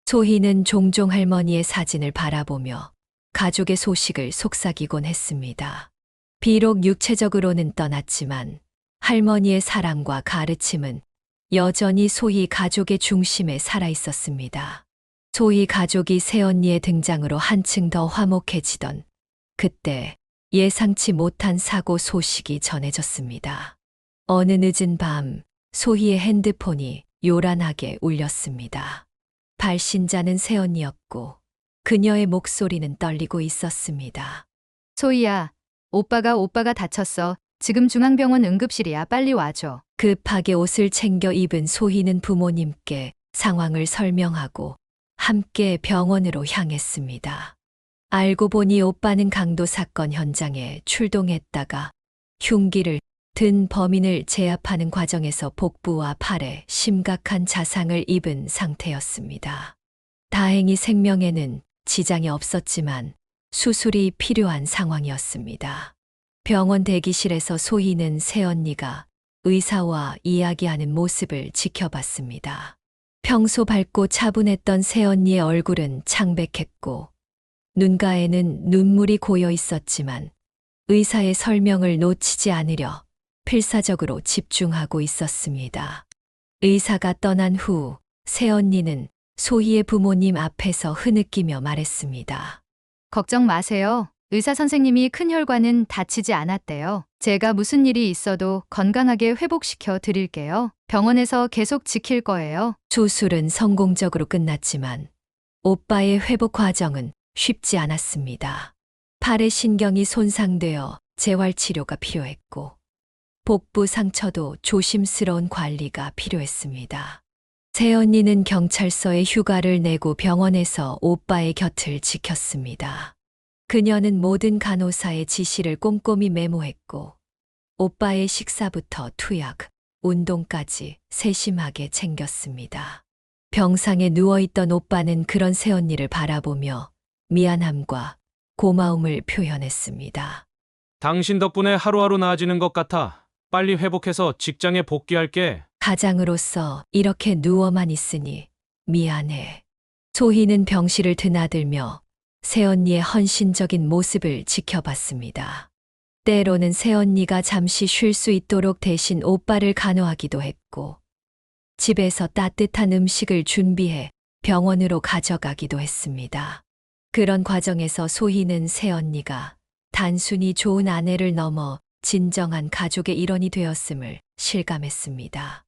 Speaker 4: 소희는 종종 할머니의 사진을 바라보며 가족의 소식을 속삭이곤 했습니다. 비록 육체적으로는 떠났지만 할머니의 사랑과 가르침은 여전히 소희 가족의 중심에 살아 있었습니다. 소희 가족이 새언니의 등장으로 한층 더 화목해지던 그때 예상치 못한 사고 소식이 전해졌습니다. 어느 늦은 밤 소희의 핸드폰이 요란하게 울렸습니다. 발신자는 새언니였고 그녀의 목소리는 떨리고 있었습니다.
Speaker 2: 소희야, 오빠가 다쳤어. 지금 중앙병원 응급실이야. 빨리 와줘.
Speaker 4: 급하게 옷을 챙겨 입은 소희는 부모님께 상황을 설명하고 함께 병원으로 향했습니다. 알고 보니 오빠는 강도 사건 현장에 출동했다가 흉기를 든 범인을 제압하는 과정에서 복부와 팔에 심각한 자상을 입은 상태였습니다. 다행히 생명에는 지장이 없었지만 수술이 필요한 상황이었습니다. 병원 대기실에서 소희는 새언니가 의사와 이야기하는 모습을 지켜봤습니다. 평소 밝고 차분했던 새언니의 얼굴은 창백했고 눈가에는 눈물이 고여 있었지만 의사의 설명을 놓치지 않으려 필사적으로 집중하고 있었습니다. 의사가 떠난 후 새언니는 소희의 부모님 앞에서 흐느끼며 말했습니다.
Speaker 2: 걱정 마세요. 의사 선생님이 큰 혈관은 다치지 않았대요. 제가 무슨 일이 있어도 건강하게 회복시켜 드릴게요. 병원에서 계속 지킬 거예요.
Speaker 4: 수술은 성공적으로 끝났지만 오빠의 회복 과정은 쉽지 않았습니다. 팔의 신경이 손상되어 재활치료가 필요했고 복부 상처도 조심스러운 관리가 필요했습니다. 새언니는 경찰서에 휴가를 내고 병원에서 오빠의 곁을 지켰습니다. 그녀는 모든 간호사의 지시를 꼼꼼히 메모했고 오빠의 식사부터 투약, 운동까지 세심하게 챙겼습니다. 병상에 누워있던 오빠는 그런 새언니를 바라보며 미안함과 고마움을 표현했습니다.
Speaker 5: 당신 덕분에 하루하루 나아지는 것 같아. 빨리 회복해서 직장에 복귀할게.
Speaker 4: 가장으로서 이렇게 누워만 있으니 미안해. 소희는 병실을 드나들며 새언니의 헌신적인 모습을 지켜봤습니다. 때로는 새언니가 잠시 쉴 수 있도록 대신 오빠를 간호하기도 했고, 집에서 따뜻한 음식을 준비해 병원으로 가져가기도 했습니다. 그런 과정에서 소희는 새언니가 단순히 좋은 아내를 넘어 진정한 가족의 일원이 되었음을 실감했습니다.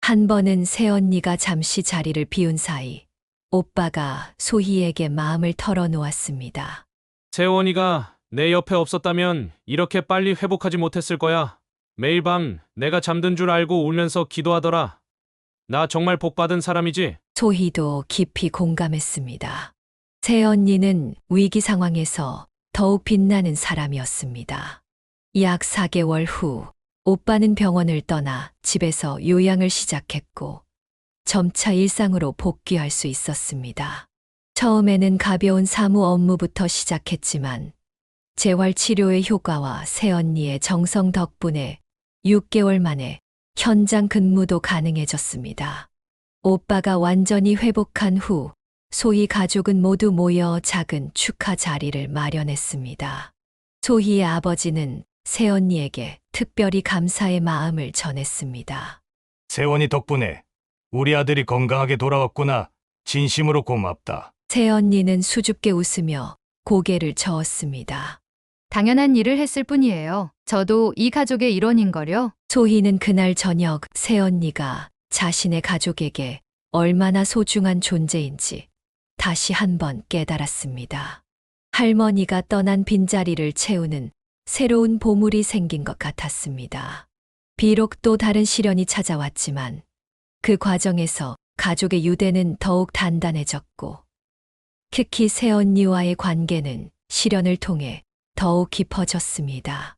Speaker 4: 한 번은 새언니가 잠시 자리를 비운 사이 오빠가 소희에게 마음을 털어놓았습니다.
Speaker 5: 세원이가 내 옆에 없었다면 이렇게 빨리 회복하지 못했을 거야. 매일 밤 내가 잠든 줄 알고 울면서 기도하더라. 나 정말 복받은 사람이지?
Speaker 4: 소희도 깊이 공감했습니다. 새언니는 위기 상황에서 더욱 빛나는 사람이었습니다. 약 4개월 후 오빠는 병원을 떠나 집에서 요양을 시작했고 점차 일상으로 복귀할 수 있었습니다. 처음에는 가벼운 사무 업무부터 시작했지만 재활치료의 효과와 새언니의 정성 덕분에 6개월 만에 현장 근무도 가능해졌습니다. 오빠가 완전히 회복한 후 소희 가족은 모두 모여 작은 축하 자리를 마련했습니다. 소희의 아버지는 새언니에게 특별히 감사의 마음을 전했습니다.
Speaker 11: 세원이 덕분에 우리 아들이 건강하게 돌아왔구나. 진심으로 고맙다.
Speaker 4: 새언니는 수줍게 웃으며 고개를 저었습니다.
Speaker 2: 당연한 일을 했을 뿐이에요. 저도 이 가족의 일원인걸요.
Speaker 4: 소희는 그날 저녁 새언니가 자신의 가족에게 얼마나 소중한 존재인지 다시 한번 깨달았습니다. 할머니가 떠난 빈자리를 채우는 새로운 보물이 생긴 것 같았습니다. 비록 또 다른 시련이 찾아왔지만 그 과정에서 가족의 유대는 더욱 단단해졌고 특히 새언니와의 관계는 시련을 통해 더욱 깊어졌습니다.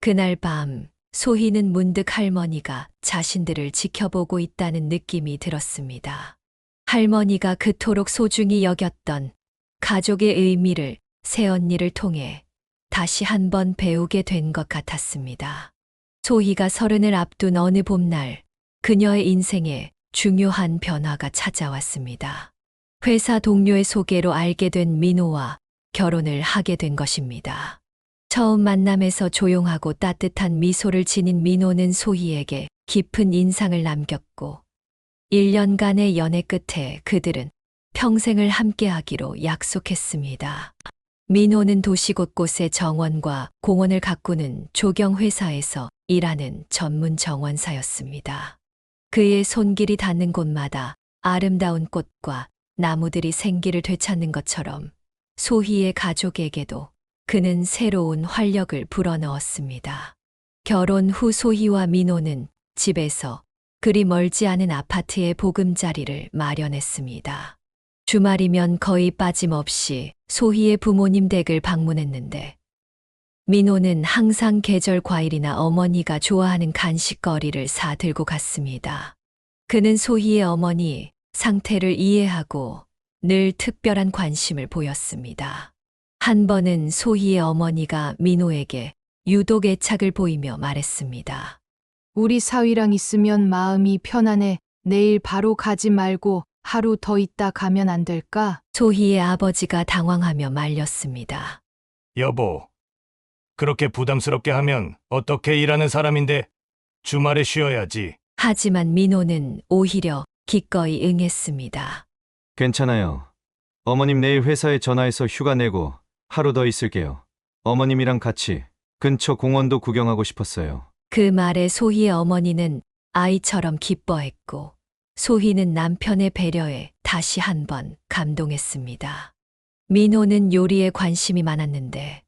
Speaker 4: 그날 밤 소희는 문득 할머니가 자신들을 지켜보고 있다는 느낌이 들었습니다. 할머니가 그토록 소중히 여겼던 가족의 의미를 새언니를 통해 다시 한번 배우게 된 것 같았습니다. 소희가 30을 앞둔 어느 봄날 그녀의 인생에 중요한 변화가 찾아왔습니다. 회사 동료의 소개로 알게 된 민호와 결혼을 하게 된 것입니다. 처음 만남에서 조용하고 따뜻한 미소를 지닌 민호는 소희에게 깊은 인상을 남겼고 1년간의 연애 끝에 그들은 평생을 함께하기로 약속했습니다. 민호는 도시 곳곳의 정원과 공원을 가꾸는 조경회사에서 일하는 전문 정원사였습니다. 그의 손길이 닿는 곳마다 아름다운 꽃과 나무들이 생기를 되찾는 것처럼 소희의 가족에게도 그는 새로운 활력을 불어넣었습니다. 결혼 후 소희와 민호는 집에서 그리 멀지 않은 아파트의 보금자리를 마련했습니다. 주말이면 거의 빠짐없이 소희의 부모님 댁을 방문했는데 민호는 항상 계절 과일이나 어머니가 좋아하는 간식거리를 사들고 갔습니다. 그는 소희의 어머니 상태를 이해하고 늘 특별한 관심을 보였습니다. 한 번은 소희의 어머니가 민호에게 유독 애착을 보이며 말했습니다.
Speaker 2: 우리 사위랑 있으면 마음이 편안해. 내일 바로 가지 말고 하루 더 있다 가면 안 될까?
Speaker 4: 소희의 아버지가 당황하며 말렸습니다.
Speaker 11: 여보, 그렇게 부담스럽게 하면 어떻게 일하는 사람인데 주말에 쉬어야지.
Speaker 4: 하지만 민호는 오히려 기꺼이 응했습니다.
Speaker 12: 괜찮아요. 어머님 내일 회사에 전화해서 휴가 내고 하루 더 있을게요. 어머님이랑 같이 근처 공원도 구경하고 싶었어요.
Speaker 4: 그 말에 소희의 어머니는 아이처럼 기뻐했고 소희는 남편의 배려에 다시 한번 감동했습니다. 민호는 요리에 관심이 많았는데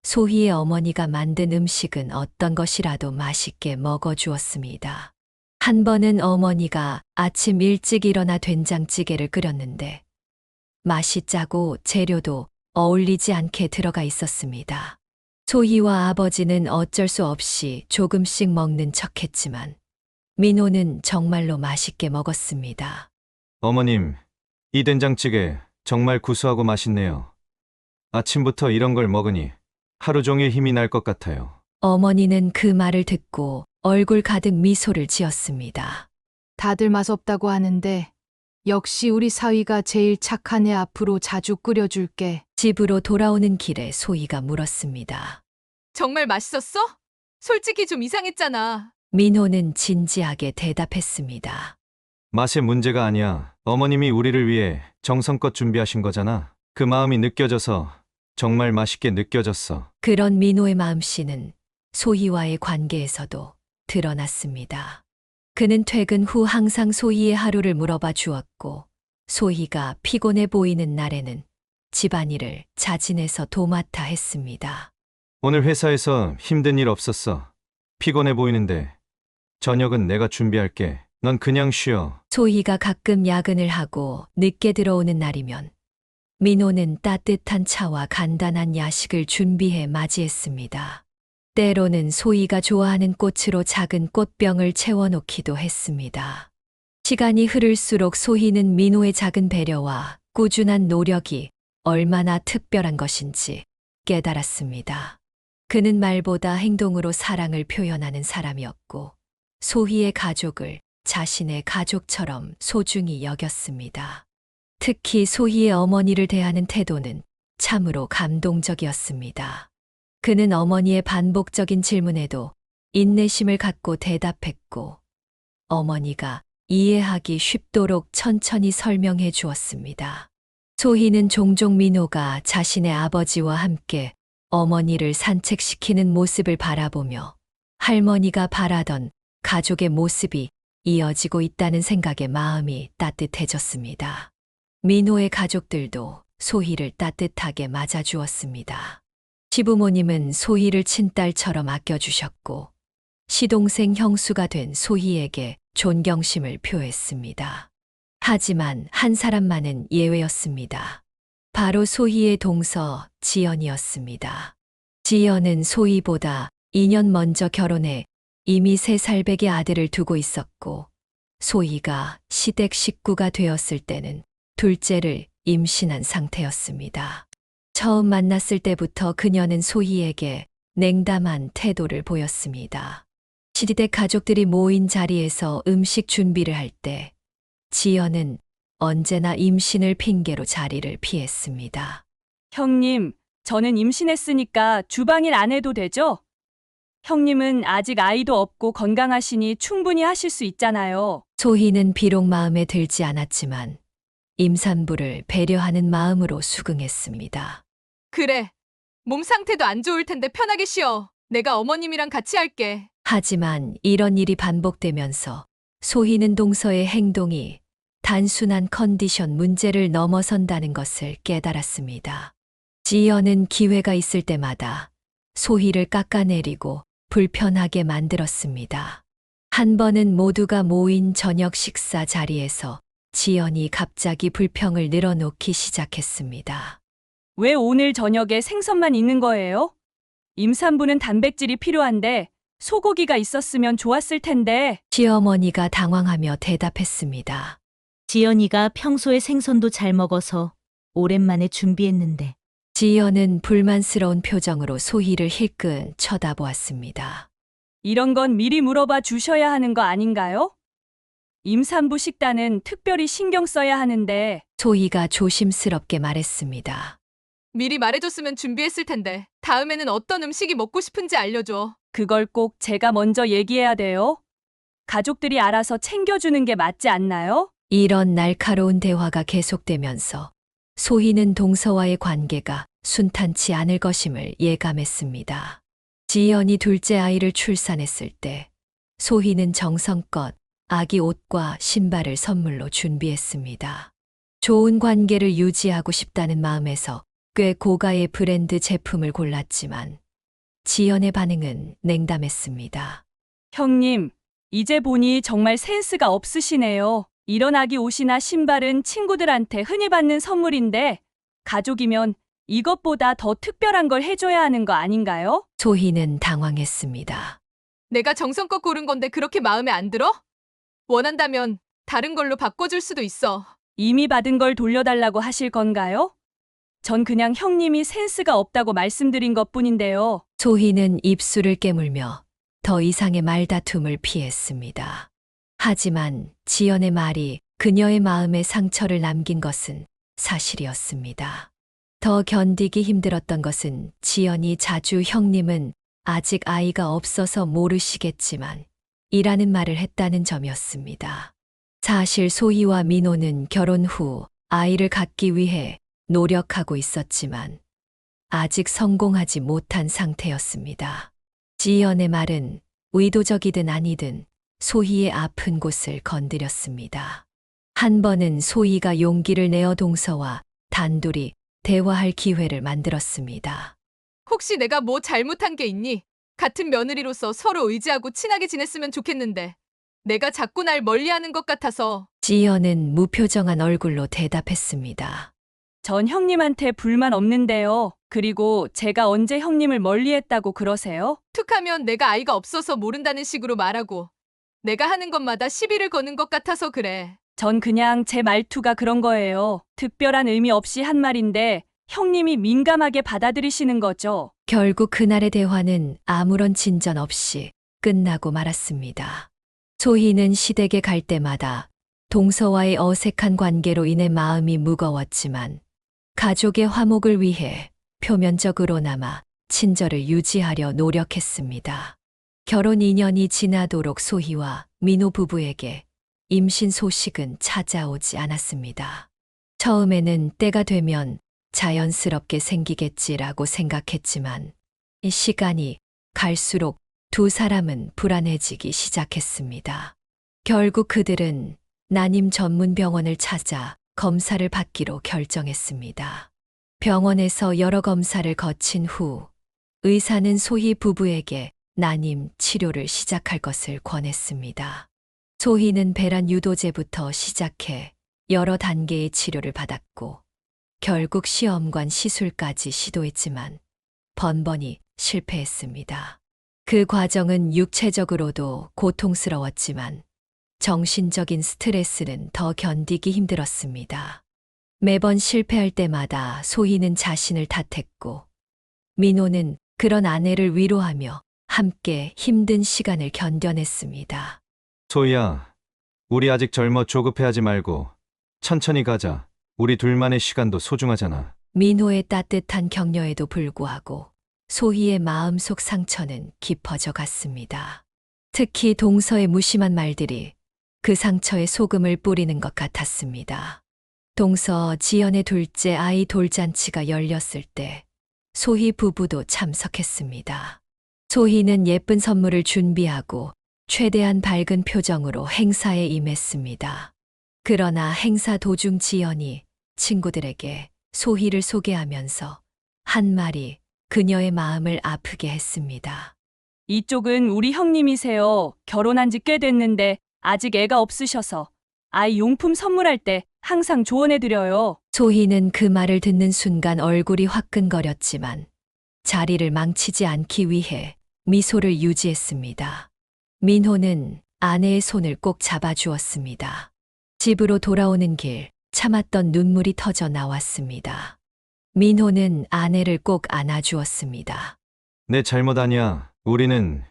Speaker 4: 소희의 어머니가 만든 음식은 어떤 것이라도 맛있게 먹어주었습니다. 한 번은 어머니가 아침 일찍 일어나 된장찌개를 끓였는데 맛이 짜고 재료도 어울리지 않게 들어가 있었습니다. 소희와 아버지는 어쩔 수 없이 조금씩 먹는 척했지만 민호는 정말로 맛있게 먹었습니다.
Speaker 12: 어머님, 이 된장찌개 정말 구수하고 맛있네요. 아침부터 이런 걸 먹으니 하루 종일 힘이 날 것 같아요.
Speaker 4: 어머니는 그 말을 듣고 얼굴 가득 미소를 지었습니다.
Speaker 2: 다들 맛없다고 하는데 역시 우리 사위가 제일 착하네. 앞으로 자주 끓여줄게.
Speaker 4: 집으로 돌아오는 길에 소희가 물었습니다.
Speaker 2: 정말 맛있었어? 솔직히 좀 이상했잖아.
Speaker 4: 민호는 진지하게 대답했습니다.
Speaker 12: 맛의 문제가 아니야. 어머님이 우리를 위해 정성껏 준비하신 거잖아. 그 마음이 느껴져서 정말 맛있게 느껴졌어.
Speaker 4: 그런 민호의 마음씨는 소희와의 관계에서도 드러났습니다. 그는 퇴근 후 항상 소희의 하루를 물어봐 주었고, 소희가 피곤해 보이는 날에는 집안일을 자진해서 도맡아 했습니다.
Speaker 12: 오늘 회사에서 힘든 일 없었어. 피곤해 보이는데 저녁은 내가 준비할게. 넌 그냥 쉬어.
Speaker 4: 소희가 가끔 야근을 하고 늦게 들어오는 날이면 민호는 따뜻한 차와 간단한 야식을 준비해 맞이했습니다. 때로는 소희가 좋아하는 꽃으로 작은 꽃병을 채워놓기도 했습니다. 시간이 흐를수록 소희는 민호의 작은 배려와 꾸준한 노력이 얼마나 특별한 것인지 깨달았습니다. 그는 말보다 행동으로 사랑을 표현하는 사람이었고, 소희의 가족을 자신의 가족처럼 소중히 여겼습니다. 특히 소희의 어머니를 대하는 태도는 참으로 감동적이었습니다. 그는 어머니의 반복적인 질문에도 인내심을 갖고 대답했고, 어머니가 이해하기 쉽도록 천천히 설명해 주었습니다. 소희는 종종 민호가 자신의 아버지와 함께 어머니를 산책시키는 모습을 바라보며 할머니가 바라던 가족의 모습이 이어지고 있다는 생각에 마음이 따뜻해졌습니다. 민호의 가족들도 소희를 따뜻하게 맞아주었습니다. 시부모님은 소희를 친딸처럼 아껴주셨고, 시동생 형수가 된 소희에게 존경심을 표했습니다. 하지만 한 사람만은 예외였습니다. 바로 소희의 동서 지연이었습니다. 지연은 소희보다 2년 먼저 결혼해 이미 3살배기 아들을 두고 있었고, 소희가 시댁 식구가 되었을 때는 둘째를 임신한 상태였습니다. 처음 만났을 때부터 그녀는 소희에게 냉담한 태도를 보였습니다. 시댁 가족들이 모인 자리에서 음식 준비를 할 때 지연은 언제나 임신을 핑계로 자리를 피했습니다.
Speaker 13: 형님, 저는 임신했으니까 주방일 안 해도 되죠? 형님은 아직 아이도 없고 건강하시니 충분히 하실 수 있잖아요.
Speaker 4: 소희는 비록 마음에 들지 않았지만 임산부를 배려하는 마음으로 수긍했습니다.
Speaker 2: 그래. 몸 상태도 안 좋을 텐데 편하게 쉬어. 내가 어머님이랑 같이 할게.
Speaker 4: 하지만 이런 일이 반복되면서 소희는 동서의 행동이 단순한 컨디션 문제를 넘어선다는 것을 깨달았습니다. 지연은 기회가 있을 때마다 소희를 깎아내리고 불편하게 만들었습니다. 한 번은 모두가 모인 저녁 식사 자리에서 지연이 갑자기 불평을 늘어놓기 시작했습니다.
Speaker 13: 왜 오늘 저녁에 생선만 있는 거예요? 임산부는 단백질이 필요한데 소고기가 있었으면 좋았을 텐데.
Speaker 4: 시어머니가 당황하며 대답했습니다.
Speaker 14: 지연이가 평소에 생선도 잘 먹어서 오랜만에 준비했는데.
Speaker 4: 지연은 불만스러운 표정으로 소희를 힐끗 쳐다보았습니다.
Speaker 13: 이런 건 미리 물어봐 주셔야 하는 거 아닌가요? 임산부 식단은 특별히 신경 써야 하는데.
Speaker 4: 소희가 조심스럽게 말했습니다.
Speaker 2: 미리 말해줬으면 준비했을 텐데. 다음에는 어떤 음식이 먹고 싶은지 알려줘.
Speaker 13: 그걸 꼭 제가 먼저 얘기해야 돼요? 가족들이 알아서 챙겨주는 게 맞지 않나요?
Speaker 4: 이런 날카로운 대화가 계속되면서 소희는 동서와의 관계가 순탄치 않을 것임을 예감했습니다. 지연이 둘째 아이를 출산했을 때 소희는 정성껏 아기 옷과 신발을 선물로 준비했습니다. 좋은 관계를 유지하고 싶다는 마음에서 꽤 고가의 브랜드 제품을 골랐지만 지연의 반응은 냉담했습니다.
Speaker 13: 형님, 이제 보니 정말 센스가 없으시네요. 이런 아기 옷이나 신발은 친구들한테 흔히 받는 선물인데 가족이면 이것보다 더 특별한 걸 해줘야 하는 거 아닌가요?
Speaker 4: 소희는 당황했습니다.
Speaker 2: 내가 정성껏 고른 건데 그렇게 마음에 안 들어? 원한다면 다른 걸로 바꿔줄 수도 있어.
Speaker 13: 이미 받은 걸 돌려달라고 하실 건가요? 전 그냥 형님이 센스가 없다고 말씀드린 것뿐인데요.
Speaker 4: 소희는 입술을 깨물며 더 이상의 말다툼을 피했습니다. 하지만 지연의 말이 그녀의 마음에 상처를 남긴 것은 사실이었습니다. 더 견디기 힘들었던 것은 지연이 자주 형님은 아직 아이가 없어서 모르시겠지만 이라는 말을 했다는 점이었습니다. 사실 소희와 민호는 결혼 후 아이를 갖기 위해 노력하고 있었지만 아직 성공하지 못한 상태였습니다. 지연의 말은 의도적이든 아니든 소희의 아픈 곳을 건드렸습니다. 한 번은 소희가 용기를 내어 동서와 단둘이 대화할 기회를 만들었습니다.
Speaker 2: 혹시 내가 뭐 잘못한 게 있니? 같은 며느리로서 서로 의지하고 친하게 지냈으면 좋겠는데 내가 자꾸 날 멀리하는 것 같아서.
Speaker 4: 지연은 무표정한 얼굴로 대답했습니다.
Speaker 13: 전 형님한테 불만 없는데요. 그리고 제가 언제 형님을 멀리했다고 그러세요?
Speaker 2: 툭하면 내가 아이가 없어서 모른다는 식으로 말하고 내가 하는 것마다 시비를 거는 것 같아서 그래.
Speaker 13: 전 그냥 제 말투가 그런 거예요. 특별한 의미 없이 한 말인데 형님이 민감하게 받아들이시는 거죠.
Speaker 4: 결국 그날의 대화는 아무런 진전 없이 끝나고 말았습니다. 소희는 시댁에 갈 때마다 동서와의 어색한 관계로 인해 마음이 무거웠지만 가족의 화목을 위해 표면적으로나마 친절을 유지하려 노력했습니다. 결혼 2년이 지나도록 소희와 민호 부부에게 임신 소식은 찾아오지 않았습니다. 처음에는 때가 되면 자연스럽게 생기겠지라고 생각했지만 이 시간이 갈수록 두 사람은 불안해지기 시작했습니다. 결국 그들은 난임 전문 병원을 찾아 검사를 받기로 결정했습니다. 병원에서 여러 검사를 거친 후 의사는 소희 부부에게 난임 치료를 시작할 것을 권했습니다. 소희는 배란 유도제부터 시작해 여러 단계의 치료를 받았고 결국 시험관 시술까지 시도했지만 번번이 실패했습니다. 그 과정은 육체적으로도 고통스러웠지만 정신적인 스트레스는 더 견디기 힘들었습니다. 매번 실패할 때마다 소희는 자신을 탓했고 민호는 그런 아내를 위로하며 함께 힘든 시간을 견뎌냈습니다.
Speaker 12: 소희야, 우리 아직 젊어 조급해하지 말고 천천히 가자. 우리 둘만의 시간도 소중하잖아.
Speaker 4: 민호의 따뜻한 격려에도 불구하고 소희의 마음속 상처는 깊어져 갔습니다. 특히 동서의 무심한 말들이 그 상처에 소금을 뿌리는 것 같았습니다. 동서 지연의 둘째 아이 돌잔치가 열렸을 때 소희 부부도 참석했습니다. 소희는 예쁜 선물을 준비하고 최대한 밝은 표정으로 행사에 임했습니다. 그러나 행사 도중 지연이 친구들에게 소희를 소개하면서 한 말이 그녀의 마음을 아프게 했습니다.
Speaker 13: 이쪽은 우리 형님이세요. 결혼한 지 꽤 됐는데 아직 애가 없으셔서 아이 용품 선물할 때 항상 조언해드려요.
Speaker 4: 소희는 그 말을 듣는 순간 얼굴이 화끈거렸지만 자리를 망치지 않기 위해 미소를 유지했습니다. 민호는 아내의 손을 꼭 잡아주었습니다. 집으로 돌아오는 길 참았던 눈물이 터져 나왔습니다. 민호는 아내를 꼭 안아주었습니다.
Speaker 12: 내 잘못 아니야. 우리는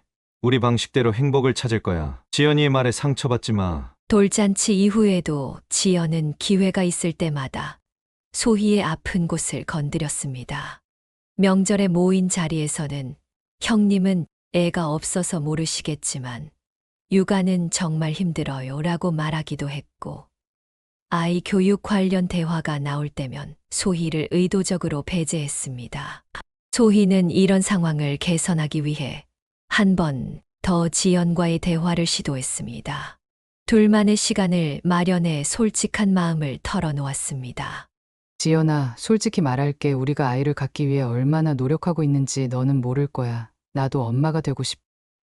Speaker 12: 우리 방식대로 행복을 찾을 거야. 지연이의 말에 상처받지 마.
Speaker 4: 돌잔치 이후에도 지연은 기회가 있을 때마다 소희의 아픈 곳을 건드렸습니다. 명절에 모인 자리에서는 형님은 애가 없어서 모르시겠지만 육아는 정말 힘들어요 라고 말하기도 했고 아이 교육 관련 대화가 나올 때면 소희를 의도적으로 배제했습니다. 소희는 이런 상황을 개선하기 위해 한 번 더 지연과의 대화를 시도했습니다. 둘만의 시간을 마련해 솔직한 마음을 털어놓았습니다.
Speaker 9: 지연아, 솔직히 말할게. 우리가 아이를 갖기 위해 얼마나 노력하고 있는지 너는 모를 거야. 나도 엄마가 되고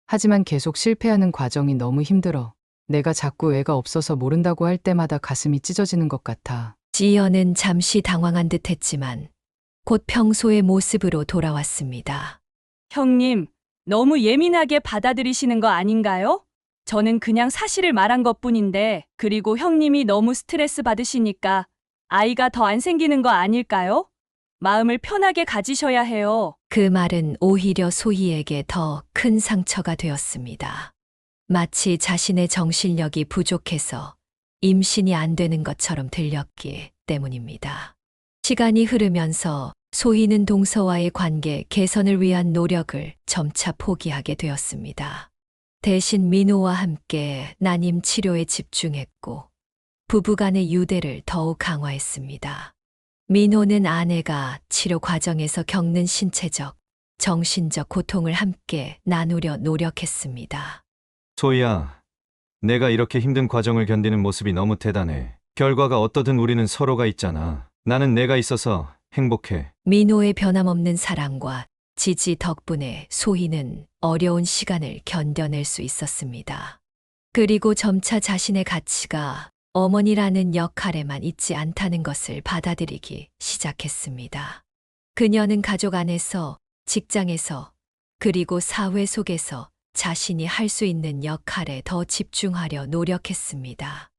Speaker 9: 하지만 계속 실패하는 과정이 너무 힘들어. 내가 자꾸 애가 없어서 모른다고 할 때마다 가슴이 찢어지는 것 같아.
Speaker 4: 지연은 잠시 당황한 듯 했지만 곧 평소의 모습으로 돌아왔습니다.
Speaker 13: 형님, 너무 예민하게 받아들이시는 거 아닌가요? 저는 그냥 사실을 말한 것뿐인데, 그리고 형님이 너무 스트레스 받으시니까 아이가 더 안 생기는 거 아닐까요? 마음을 편하게 가지셔야 해요.
Speaker 4: 그 말은 오히려 소희에게 더 큰 상처가 되었습니다. 마치 자신의 정신력이 부족해서 임신이 안 되는 것처럼 들렸기 때문입니다. 시간이 흐르면서 소희는 동서와의 관계 개선을 위한 노력을 점차 포기하게 되었습니다. 대신 민호와 함께 난임 치료에 집중했고 부부간의 유대를 더욱 강화했습니다. 민호는 아내가 치료 과정에서 겪는 신체적, 정신적 고통을 함께 나누려 노력했습니다.
Speaker 12: 소희야, 내가 이렇게 힘든 과정을 견디는 모습이 너무 대단해. 결과가 어떠든 우리는 서로가 있잖아. 나는 내가 있어서 행복해.
Speaker 4: 민호의 변함없는 사랑과 지지 덕분에 소희는 어려운 시간을 견뎌낼 수 있었습니다. 그리고 점차 자신의 가치가 어머니라는 역할에만 있지 않다는 것을 받아들이기 시작했습니다. 그녀는 가족 안에서, 직장에서, 그리고 사회 속에서 자신이 할 수 있는 역할에 더 집중하려 노력했습니다.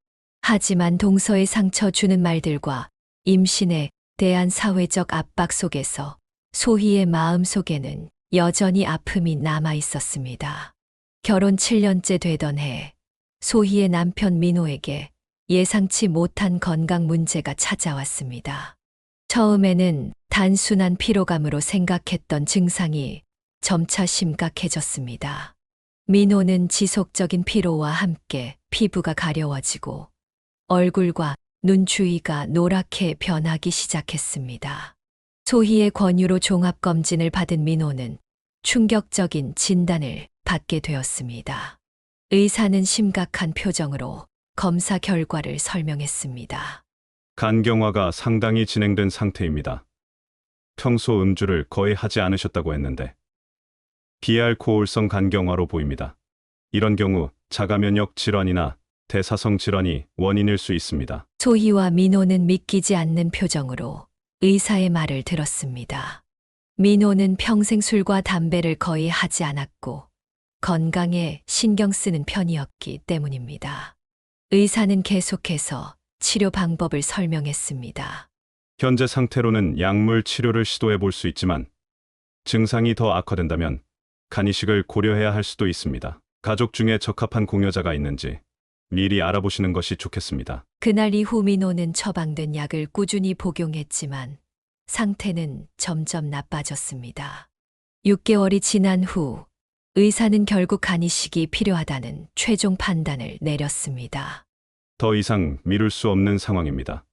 Speaker 4: 하지만 동서의 상처 주는 말들과 임신에 대한 사회적 압박 속에서 소희의 마음 속에는 여전히 아픔이 남아 있었습니다. 결혼 7년째 되던 해, 소희의 남편 민호에게 예상치 못한 건강 문제가 찾아왔습니다. 처음에는 단순한 피로감으로 생각했던 증상이 점차 심각해졌습니다. 민호는 지속적인 피로와 함께 피부가 가려워지고 얼굴과 눈 주위가 노랗게 변하기 시작했습니다. 소희의 권유로 종합검진을 받은 민호는 충격적인 진단을 받게 되었습니다. 의사는 심각한 표정으로 검사 결과를 설명했습니다.
Speaker 10: 간경화가 상당히 진행된 상태입니다. 평소 음주를 거의 하지 않으셨다고 했는데 비알코올성 간경화로 보입니다. 이런 경우 자가면역 질환이나 대사성 질환이 원인일 수 있습니다.
Speaker 4: 소희와 민호는 믿기지 않는 표정으로 의사의 말을 들었습니다. 민호는 평생 술과 담배를 거의 하지 않았고 건강에 신경 쓰는 편이었기 때문입니다. 의사는 계속해서 치료 방법을 설명했습니다.
Speaker 10: 현재 상태로는 약물 치료를 시도해 볼 수 있지만 증상이 더 악화된다면 간이식을 고려해야 할 수도 있습니다. 가족 중에 적합한 공여자가 있는지 미리 알아보시는 것이 좋겠습니다.
Speaker 4: 그날 이후 민호는 처방된 약을 꾸준히 복용했지만 상태는 점점 나빠졌습니다. 6개월이 지난 후 의사는 결국 간이식이 필요하다는 최종 판단을 내렸습니다.
Speaker 10: 더 이상 미룰 수 없는 상황입니다.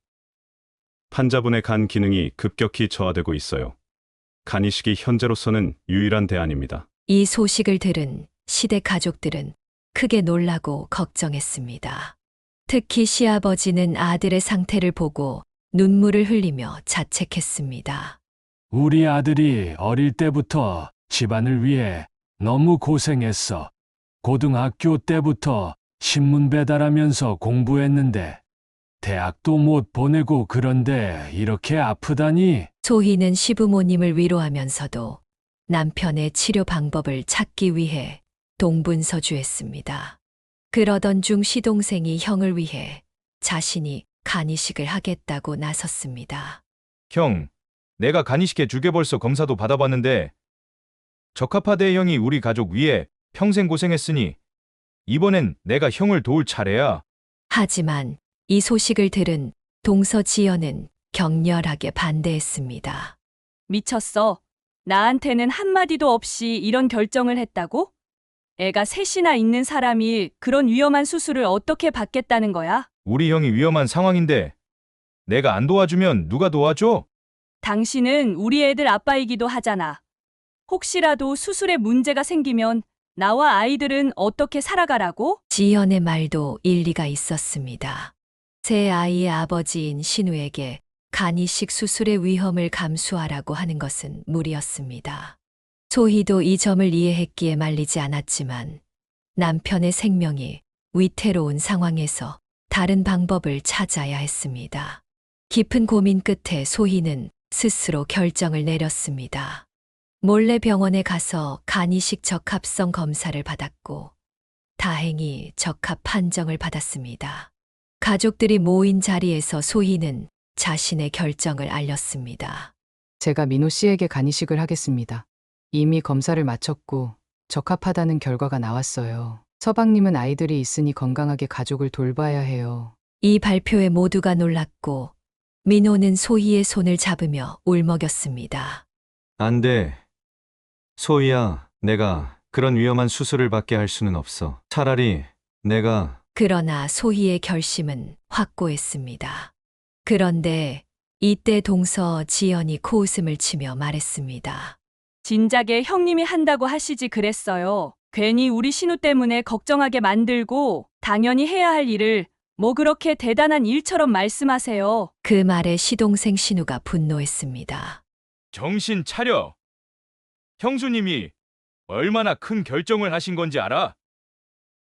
Speaker 10: 환자분의 간 기능이 급격히 저하되고 있어요. 간이식이 현재로서는 유일한 대안입니다.
Speaker 4: 이 소식을 들은 시댁 가족들은 크게 놀라고 걱정했습니다. 특히 시아버지는 아들의 상태를 보고 눈물을 흘리며 자책했습니다.
Speaker 3: 우리 아들이 어릴 때부터 집안을 위해 너무 고생했어. 고등학교 때부터 신문 배달하면서 공부했는데 대학도 못 보내고 그런데 이렇게 아프다니.
Speaker 4: 소희는 시부모님을 위로하면서도 남편의 치료 방법을 찾기 위해 동분서주했습니다. 그러던 중 시동생이 형을 위해 자신이 간이식을 하겠다고 나섰습니다.
Speaker 11: 형, 내가 간이식해 주게 벌써 검사도 받아봤는데 적합하대. 형이 우리 가족 위해 평생 고생했으니 이번엔 내가 형을 도울 차례야.
Speaker 4: 하지만 이 소식을 들은 동서지연은 격렬하게 반대했습니다.
Speaker 13: 미쳤어. 나한테는 한마디도 없이 이런 결정을 했다고? 애가 셋이나 있는 사람이 그런 위험한 수술을 어떻게 받겠다는 거야?
Speaker 11: 우리 형이 위험한 상황인데 내가 안 도와주면 누가 도와줘?
Speaker 13: 당신은 우리 애들 아빠이기도 하잖아. 혹시라도 수술에 문제가 생기면 나와 아이들은 어떻게 살아가라고?
Speaker 4: 지연의 말도 일리가 있었습니다. 새 아이의 아버지인 신우에게 간이식 수술의 위험을 감수하라고 하는 것은 무리였습니다. 소희도 이 점을 이해했기에 말리지 않았지만 남편의 생명이 위태로운 상황에서 다른 방법을 찾아야 했습니다. 깊은 고민 끝에 소희는 스스로 결정을 내렸습니다. 몰래 병원에 가서 간이식 적합성 검사를 받았고 다행히 적합 판정을 받았습니다. 가족들이 모인 자리에서 소희는 자신의 결정을 알렸습니다.
Speaker 9: 제가 민호 씨에게 간이식을 하겠습니다. 이미 검사를 마쳤고 적합하다는 결과가 나왔어요. 서방님은 아이들이 있으니 건강하게 가족을 돌봐야 해요.
Speaker 4: 이 발표에 모두가 놀랐고 민호는 소희의 손을 잡으며 울먹였습니다.
Speaker 12: 안 돼. 소희야, 내가 그런 위험한 수술을 받게 할 수는 없어. 차라리 내가...
Speaker 4: 그러나 소희의 결심은 확고했습니다. 그런데 이때 동서 지연이 코웃음을 치며 말했습니다.
Speaker 13: 진작에 형님이 한다고 하시지 그랬어요. 괜히 우리 신우 때문에 걱정하게 만들고 당연히 해야 할 일을 뭐 그렇게 대단한 일처럼 말씀하세요.
Speaker 4: 그 말에 시동생 신우가 분노했습니다.
Speaker 11: 정신 차려. 형수님이 얼마나 큰 결정을 하신 건지 알아?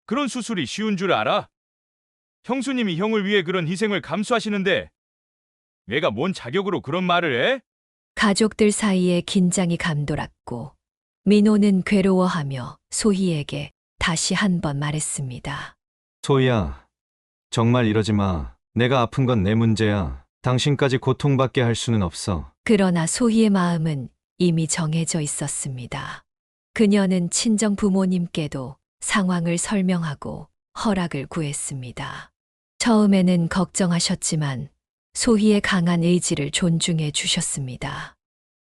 Speaker 11: 그런 수술이 쉬운 줄 알아? 형수님이 형을 위해 그런 희생을 감수하시는데 내가 뭔 자격으로 그런 말을 해?
Speaker 4: 가족들 사이에 긴장이 감돌았고 민호는 괴로워하며 소희에게 다시 한 번 말했습니다.
Speaker 12: 소희야, 정말 이러지 마. 내가 아픈 건 내 문제야. 당신까지 고통받게 할 수는 없어.
Speaker 4: 그러나 소희의 마음은 이미 정해져 있었습니다. 그녀는 친정 부모님께도 상황을 설명하고 허락을 구했습니다. 처음에는 걱정하셨지만 소희의 강한 의지를 존중해 주셨습니다.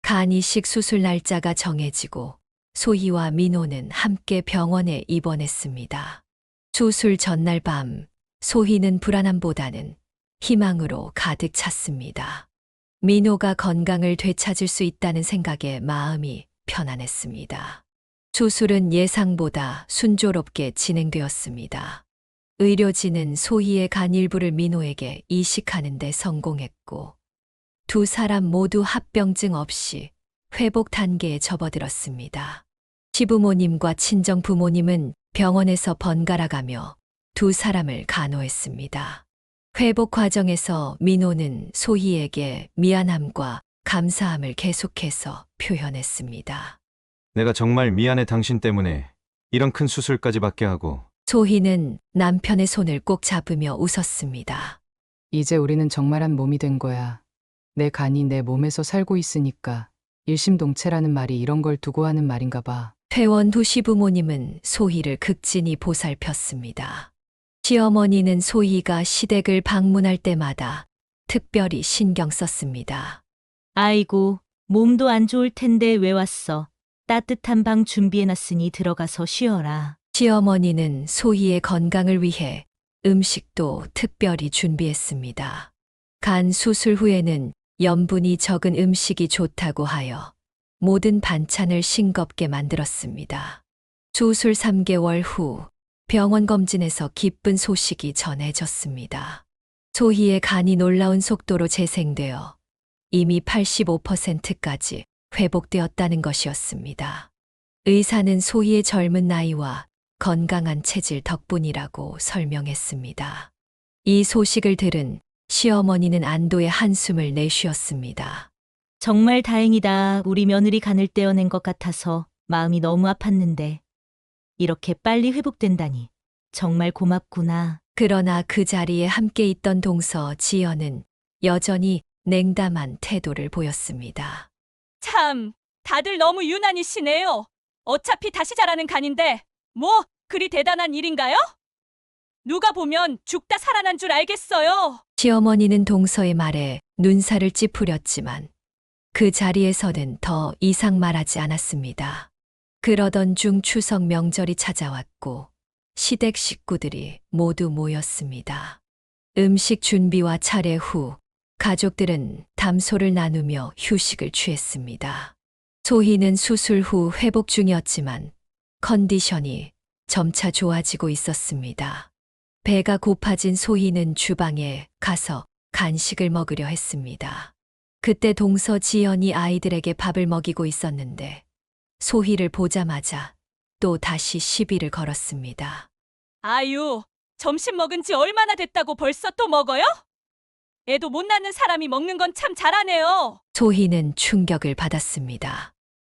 Speaker 4: 간이식 수술 날짜가 정해지고 소희와 민호는 함께 병원에 입원했습니다. 수술 전날 밤 소희는 불안함보다는 희망으로 가득 찼습니다. 민호가 건강을 되찾을 수 있다는 생각에 마음이 편안했습니다. 수술은 예상보다 순조롭게 진행되었습니다. 의료진은 소희의 간 일부를 민호에게 이식하는 데 성공했고 두 사람 모두 합병증 없이 회복 단계에 접어들었습니다. 시부모님과 친정 부모님은 병원에서 번갈아가며 두 사람을 간호했습니다. 회복 과정에서 민호는 소희에게 미안함과 감사함을 계속해서 표현했습니다.
Speaker 12: 내가 정말 미안해. 당신 때문에 이런 큰 수술까지 받게 하고.
Speaker 4: 소희는 남편의 손을 꼭 잡으며 웃었습니다.
Speaker 9: 이제 우리는 정말 한 몸이 된 거야. 내 간이 내 몸에서 살고 있으니까 일심동체라는 말이 이런 걸 두고 하는 말인가 봐.
Speaker 4: 퇴원 후 시부모님은 소희를 극진히 보살폈습니다. 시어머니는 소희가 시댁을 방문할 때마다 특별히 신경 썼습니다.
Speaker 14: 아이고, 몸도 안 좋을 텐데 왜 왔어? 따뜻한 방 준비해놨으니 들어가서 쉬어라.
Speaker 4: 시어머니는 소희의 건강을 위해 음식도 특별히 준비했습니다. 간 수술 후에는 염분이 적은 음식이 좋다고 하여 모든 반찬을 싱겁게 만들었습니다. 수술 3개월 후 병원 검진에서 기쁜 소식이 전해졌습니다. 소희의 간이 놀라운 속도로 재생되어 이미 85%까지 회복되었다는 것이었습니다. 의사는 소희의 젊은 나이와 건강한 체질 덕분이라고 설명했습니다. 이 소식을 들은 시어머니는 안도의 한숨을 내쉬었습니다.
Speaker 14: 정말 다행이다. 우리 며느리 간을 떼어낸 것 같아서 마음이 너무 아팠는데 이렇게 빨리 회복된다니 정말 고맙구나.
Speaker 4: 그러나 그 자리에 함께 있던 동서 지연은 여전히 냉담한 태도를 보였습니다.
Speaker 13: 참, 다들 너무 유난히시네요. 어차피 다시 자라는 간인데 뭐 그리 대단한 일인가요? 누가 보면 죽다 살아난 줄 알겠어요.
Speaker 4: 시어머니는 동서의 말에 눈살을 찌푸렸지만 그 자리에서는 더 이상 말하지 않았습니다. 그러던 중 추석 명절이 찾아왔고 시댁 식구들이 모두 모였습니다. 음식 준비와 차례 후 가족들은 담소를 나누며 휴식을 취했습니다. 소희는 수술 후 회복 중이었지만 컨디션이 점차 좋아지고 있었습니다. 배가 고파진 소희는 주방에 가서 간식을 먹으려 했습니다. 그때 동서 지연이 아이들에게 밥을 먹이고 있었는데 소희를 보자마자 또 다시 시비를 걸었습니다.
Speaker 13: 아유, 점심 먹은 지 얼마나 됐다고 벌써 또 먹어요? 애도 못 낳는 사람이 먹는 건 참 잘하네요.
Speaker 4: 소희는 충격을 받았습니다.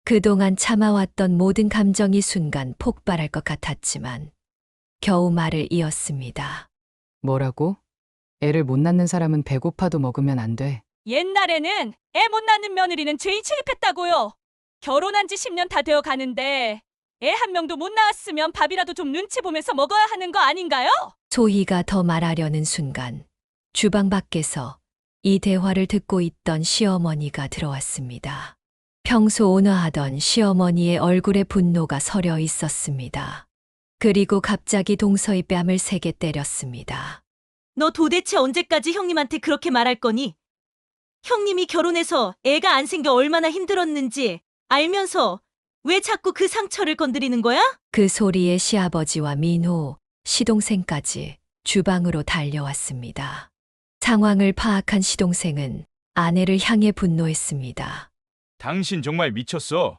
Speaker 4: 그동안 참아왔던 모든 감정이 순간 폭발할 것 같았지만 겨우 말을 이었습니다.
Speaker 9: 뭐라고? 애를 못 낳는 사람은 배고파도 먹으면 안 돼.
Speaker 13: 옛날에는 애 못 낳는 며느리는 죄인 취급했다고요. 결혼한 지 10년 다 되어 가는데 애 한 명도 못 낳았으면 밥이라도 좀 눈치 보면서 먹어야 하는 거 아닌가요?
Speaker 4: 소희가 더 말하려는 순간 주방 밖에서 이 대화를 듣고 있던 시어머니가 들어왔습니다. 평소 온화하던 시어머니의 얼굴에 분노가 서려 있었습니다. 그리고 갑자기 동서의 뺨을 세게 때렸습니다.
Speaker 14: 너 도대체 언제까지 형님한테 그렇게 말할 거니? 형님이 결혼해서 애가 안 생겨 얼마나 힘들었는지 알면서 왜 자꾸 그 상처를 건드리는 거야?
Speaker 4: 그 소리에 시아버지와 민호, 시동생까지 주방으로 달려왔습니다. 상황을 파악한 시동생은 아내를 향해 분노했습니다.
Speaker 11: 당신 정말 미쳤어.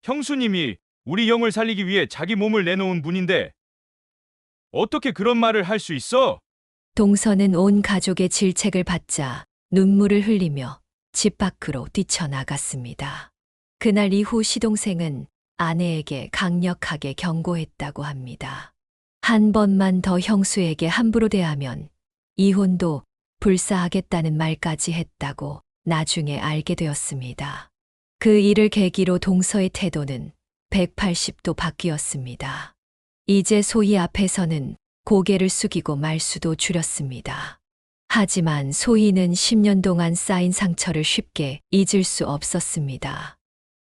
Speaker 11: 형수님이 우리 영을 살리기 위해 자기 몸을 내놓은 분인데 어떻게 그런 말을 할 수 있어?
Speaker 4: 동서는 온 가족의 질책을 받자 눈물을 흘리며 집 밖으로 뛰쳐나갔습니다. 그날 이후 시동생은 아내에게 강력하게 경고했다고 합니다. 한 번만 더 형수에게 함부로 대하면 이혼도 불사하겠다는 말까지 했다고 나중에 알게 되었습니다. 그 일을 계기로 동서의 태도는 180도 바뀌었습니다. 이제 소희 앞에서는 고개를 숙이고 말수도 줄였습니다. 하지만 소희는 10년 동안 쌓인 상처를 쉽게 잊을 수 없었습니다.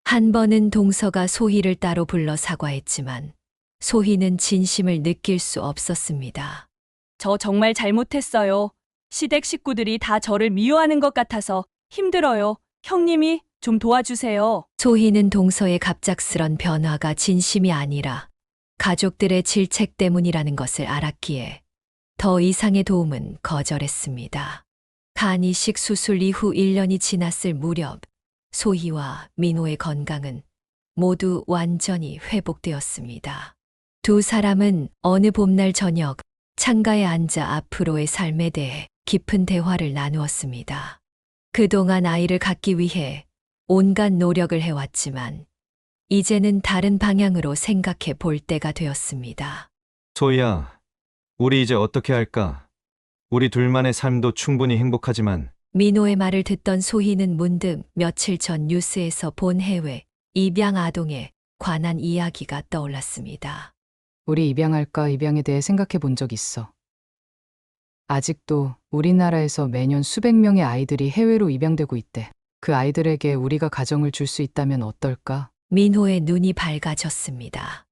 Speaker 4: 한 번은 동서가 소희를 따로 불러 사과했지만 소희는 진심을 느낄 수 없었습니다.
Speaker 13: 저 정말 잘못했어요. 시댁 식구들이 다 저를 미워하는 것 같아서 힘들어요. 형님이 좀 도와주세요.
Speaker 4: 소희는 동서의 갑작스런 변화가 진심이 아니라 가족들의 질책 때문이라는 것을 알았기에 더 이상의 도움은 거절했습니다. 간 이식 수술 이후 1년이 지났을 무렵 소희와 민호의 건강은 모두 완전히 회복되었습니다. 두 사람은 어느 봄날 저녁 창가에 앉아 앞으로의 삶에 대해 깊은 대화를 나누었습니다. 그동안 아이를 갖기 위해 온갖 노력을 해왔지만 이제는 다른 방향으로 생각해 볼 때가 되었습니다.
Speaker 12: 소희야, 우리 이제 어떻게 할까? 우리 둘만의 삶도 충분히 행복하지만
Speaker 4: 민호의 말을 듣던 소희는 문득 며칠 전 뉴스에서 본 해외 입양 아동에 관한 이야기가 떠올랐습니다.
Speaker 9: 우리 입양할까 입양에 대해 생각해 본 적 있어. 아직도 우리나라에서 매년 수백 명의 아이들이 해외로 입양되고 있대. 그 아이들에게 우리가 가정을 줄 수 있다면 어떨까?
Speaker 4: 민호의 눈이 밝아졌습니다.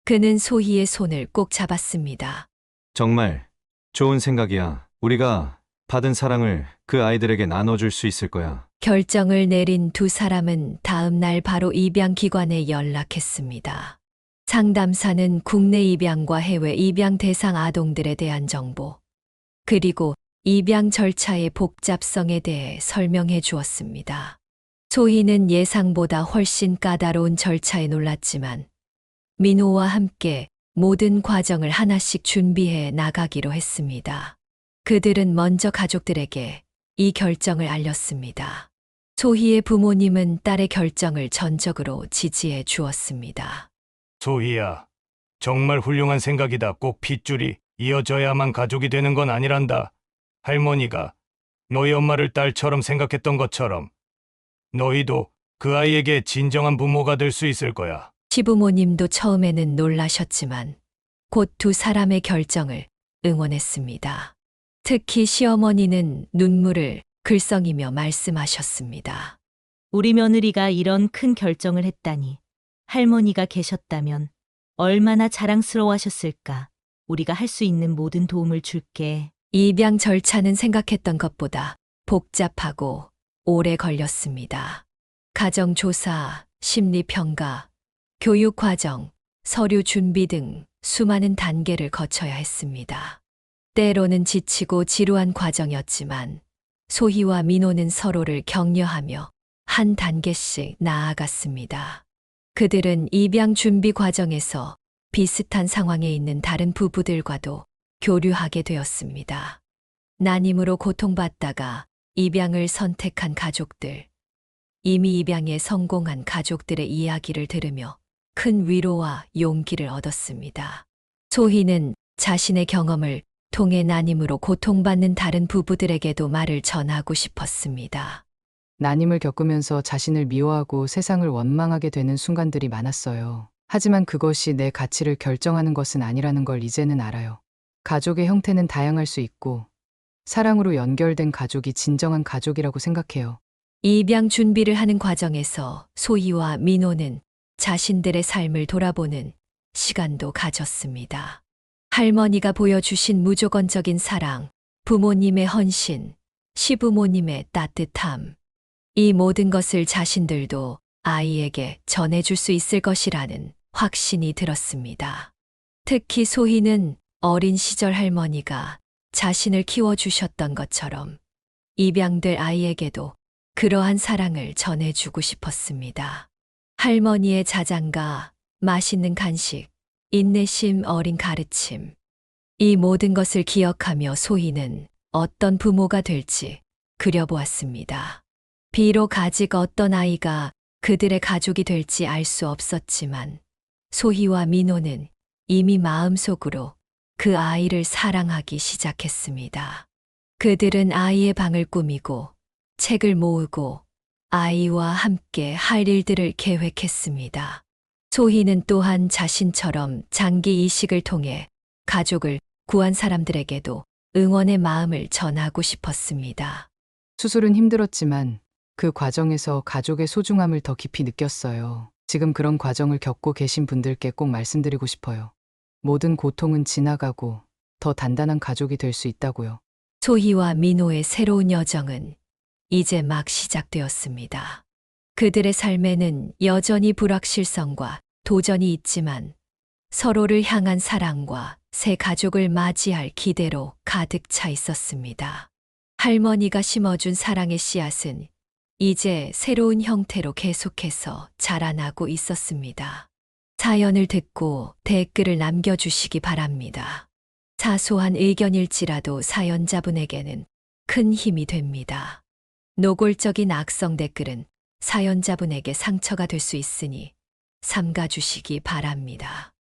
Speaker 4: 그는 소희의 손을 꼭 잡았습니다.
Speaker 12: 정말 좋은 생각이야. 우리가 받은 사랑을 그 아이들에게 나눠줄 수 있을 거야.
Speaker 4: 결정을 내린 두 사람은 다음 날 바로 입양기관에 연락했습니다. 상담사는 국내 입양과 해외 입양 대상 아동들에 대한 정보, 그리고 입양 절차의 복잡성에 대해 설명해 주었습니다. 소희는 예상보다 훨씬 까다로운 절차에 놀랐지만 민호와 함께 모든 과정을 하나씩 준비해 나가기로 했습니다. 그들은 먼저 가족들에게 이 결정을 알렸습니다. 소희의 부모님은 딸의 결정을 전적으로 지지해 주었습니다.
Speaker 3: 소희야, 정말 훌륭한 생각이다. 꼭 핏줄이 이어져야만 가족이 되는 건 아니란다. 할머니가 너희 엄마를 딸처럼 생각했던 것처럼 너희도 그 아이에게 진정한 부모가 될 수 있을 거야.
Speaker 4: 시부모님도 처음에는 놀라셨지만 곧 두 사람의 결정을 응원했습니다. 특히 시어머니는 눈물을 글썽이며 말씀하셨습니다.
Speaker 14: 우리 며느리가 이런 큰 결정을 했다니. 할머니가 계셨다면 얼마나 자랑스러워하셨을까. 우리가 할 수 있는 모든 도움을 줄게.
Speaker 4: 입양 절차는 생각했던 것보다 복잡하고 오래 걸렸습니다. 가정조사, 심리평가, 교육과정, 서류 준비 등 수많은 단계를 거쳐야 했습니다. 때로는 지치고 지루한 과정이었지만 소희와 민호는 서로를 격려하며 한 단계씩 나아갔습니다. 그들은 입양 준비 과정에서 비슷한 상황에 있는 다른 부부들과도 교류하게 되었습니다. 난임으로 고통받다가 입양을 선택한 가족들, 이미 입양에 성공한 가족들의 이야기를 들으며 큰 위로와 용기를 얻었습니다. 소희는 자신의 경험을 통해 난임으로 고통받는 다른 부부들에게도 말을 전하고 싶었습니다.
Speaker 9: 난임을 겪으면서 자신을 미워하고 세상을 원망하게 되는 순간들이 많았어요. 하지만 그것이 내 가치를 결정하는 것은 아니라는 걸 이제는 알아요. 가족의 형태는 다양할 수 있고 사랑으로 연결된 가족이 진정한 가족이라고 생각해요.
Speaker 4: 입양 준비를 하는 과정에서 소희와 민호는 자신들의 삶을 돌아보는 시간도 가졌습니다. 할머니가 보여주신 무조건적인 사랑, 부모님의 헌신, 시부모님의 따뜻함, 이 모든 것을 자신들도 아이에게 전해줄 수 있을 것이라는 확신이 들었습니다. 특히 소희는 어린 시절 할머니가 자신을 키워주셨던 것처럼 입양될 아이에게도 그러한 사랑을 전해주고 싶었습니다. 할머니의 자장가, 맛있는 간식, 인내심 어린 가르침. 이 모든 것을 기억하며 소희는 어떤 부모가 될지 그려보았습니다. 비록 아직 어떤 아이가 그들의 가족이 될지 알 수 없었지만 소희와 민호는 이미 마음속으로 그 아이를 사랑하기 시작했습니다. 그들은 아이의 방을 꾸미고 책을 모으고 아이와 함께 할 일들을 계획했습니다. 소희는 또한 자신처럼 장기 이식을 통해 가족을 구한 사람들에게도 응원의 마음을 전하고 싶었습니다.
Speaker 9: 수술은 힘들었지만 그 과정에서 가족의 소중함을 더 깊이 느꼈어요. 지금 그런 과정을 겪고 계신 분들께 꼭 말씀드리고 싶어요. 모든 고통은 지나가고 더 단단한 가족이 될 수 있다고요.
Speaker 4: 소희와 민호의 새로운 여정은 이제 막 시작되었습니다. 그들의 삶에는 여전히 불확실성과 도전이 있지만 서로를 향한 사랑과 새 가족을 맞이할 기대로 가득 차 있었습니다. 할머니가 심어준 사랑의 씨앗은 이제 새로운 형태로 계속해서 자라나고 있었습니다. 사연을 듣고 댓글을 남겨주시기 바랍니다. 사소한 의견일지라도 사연자분에게는 큰 힘이 됩니다. 노골적인 악성 댓글은 사연자분에게 상처가 될 수 있으니 삼가주시기 바랍니다.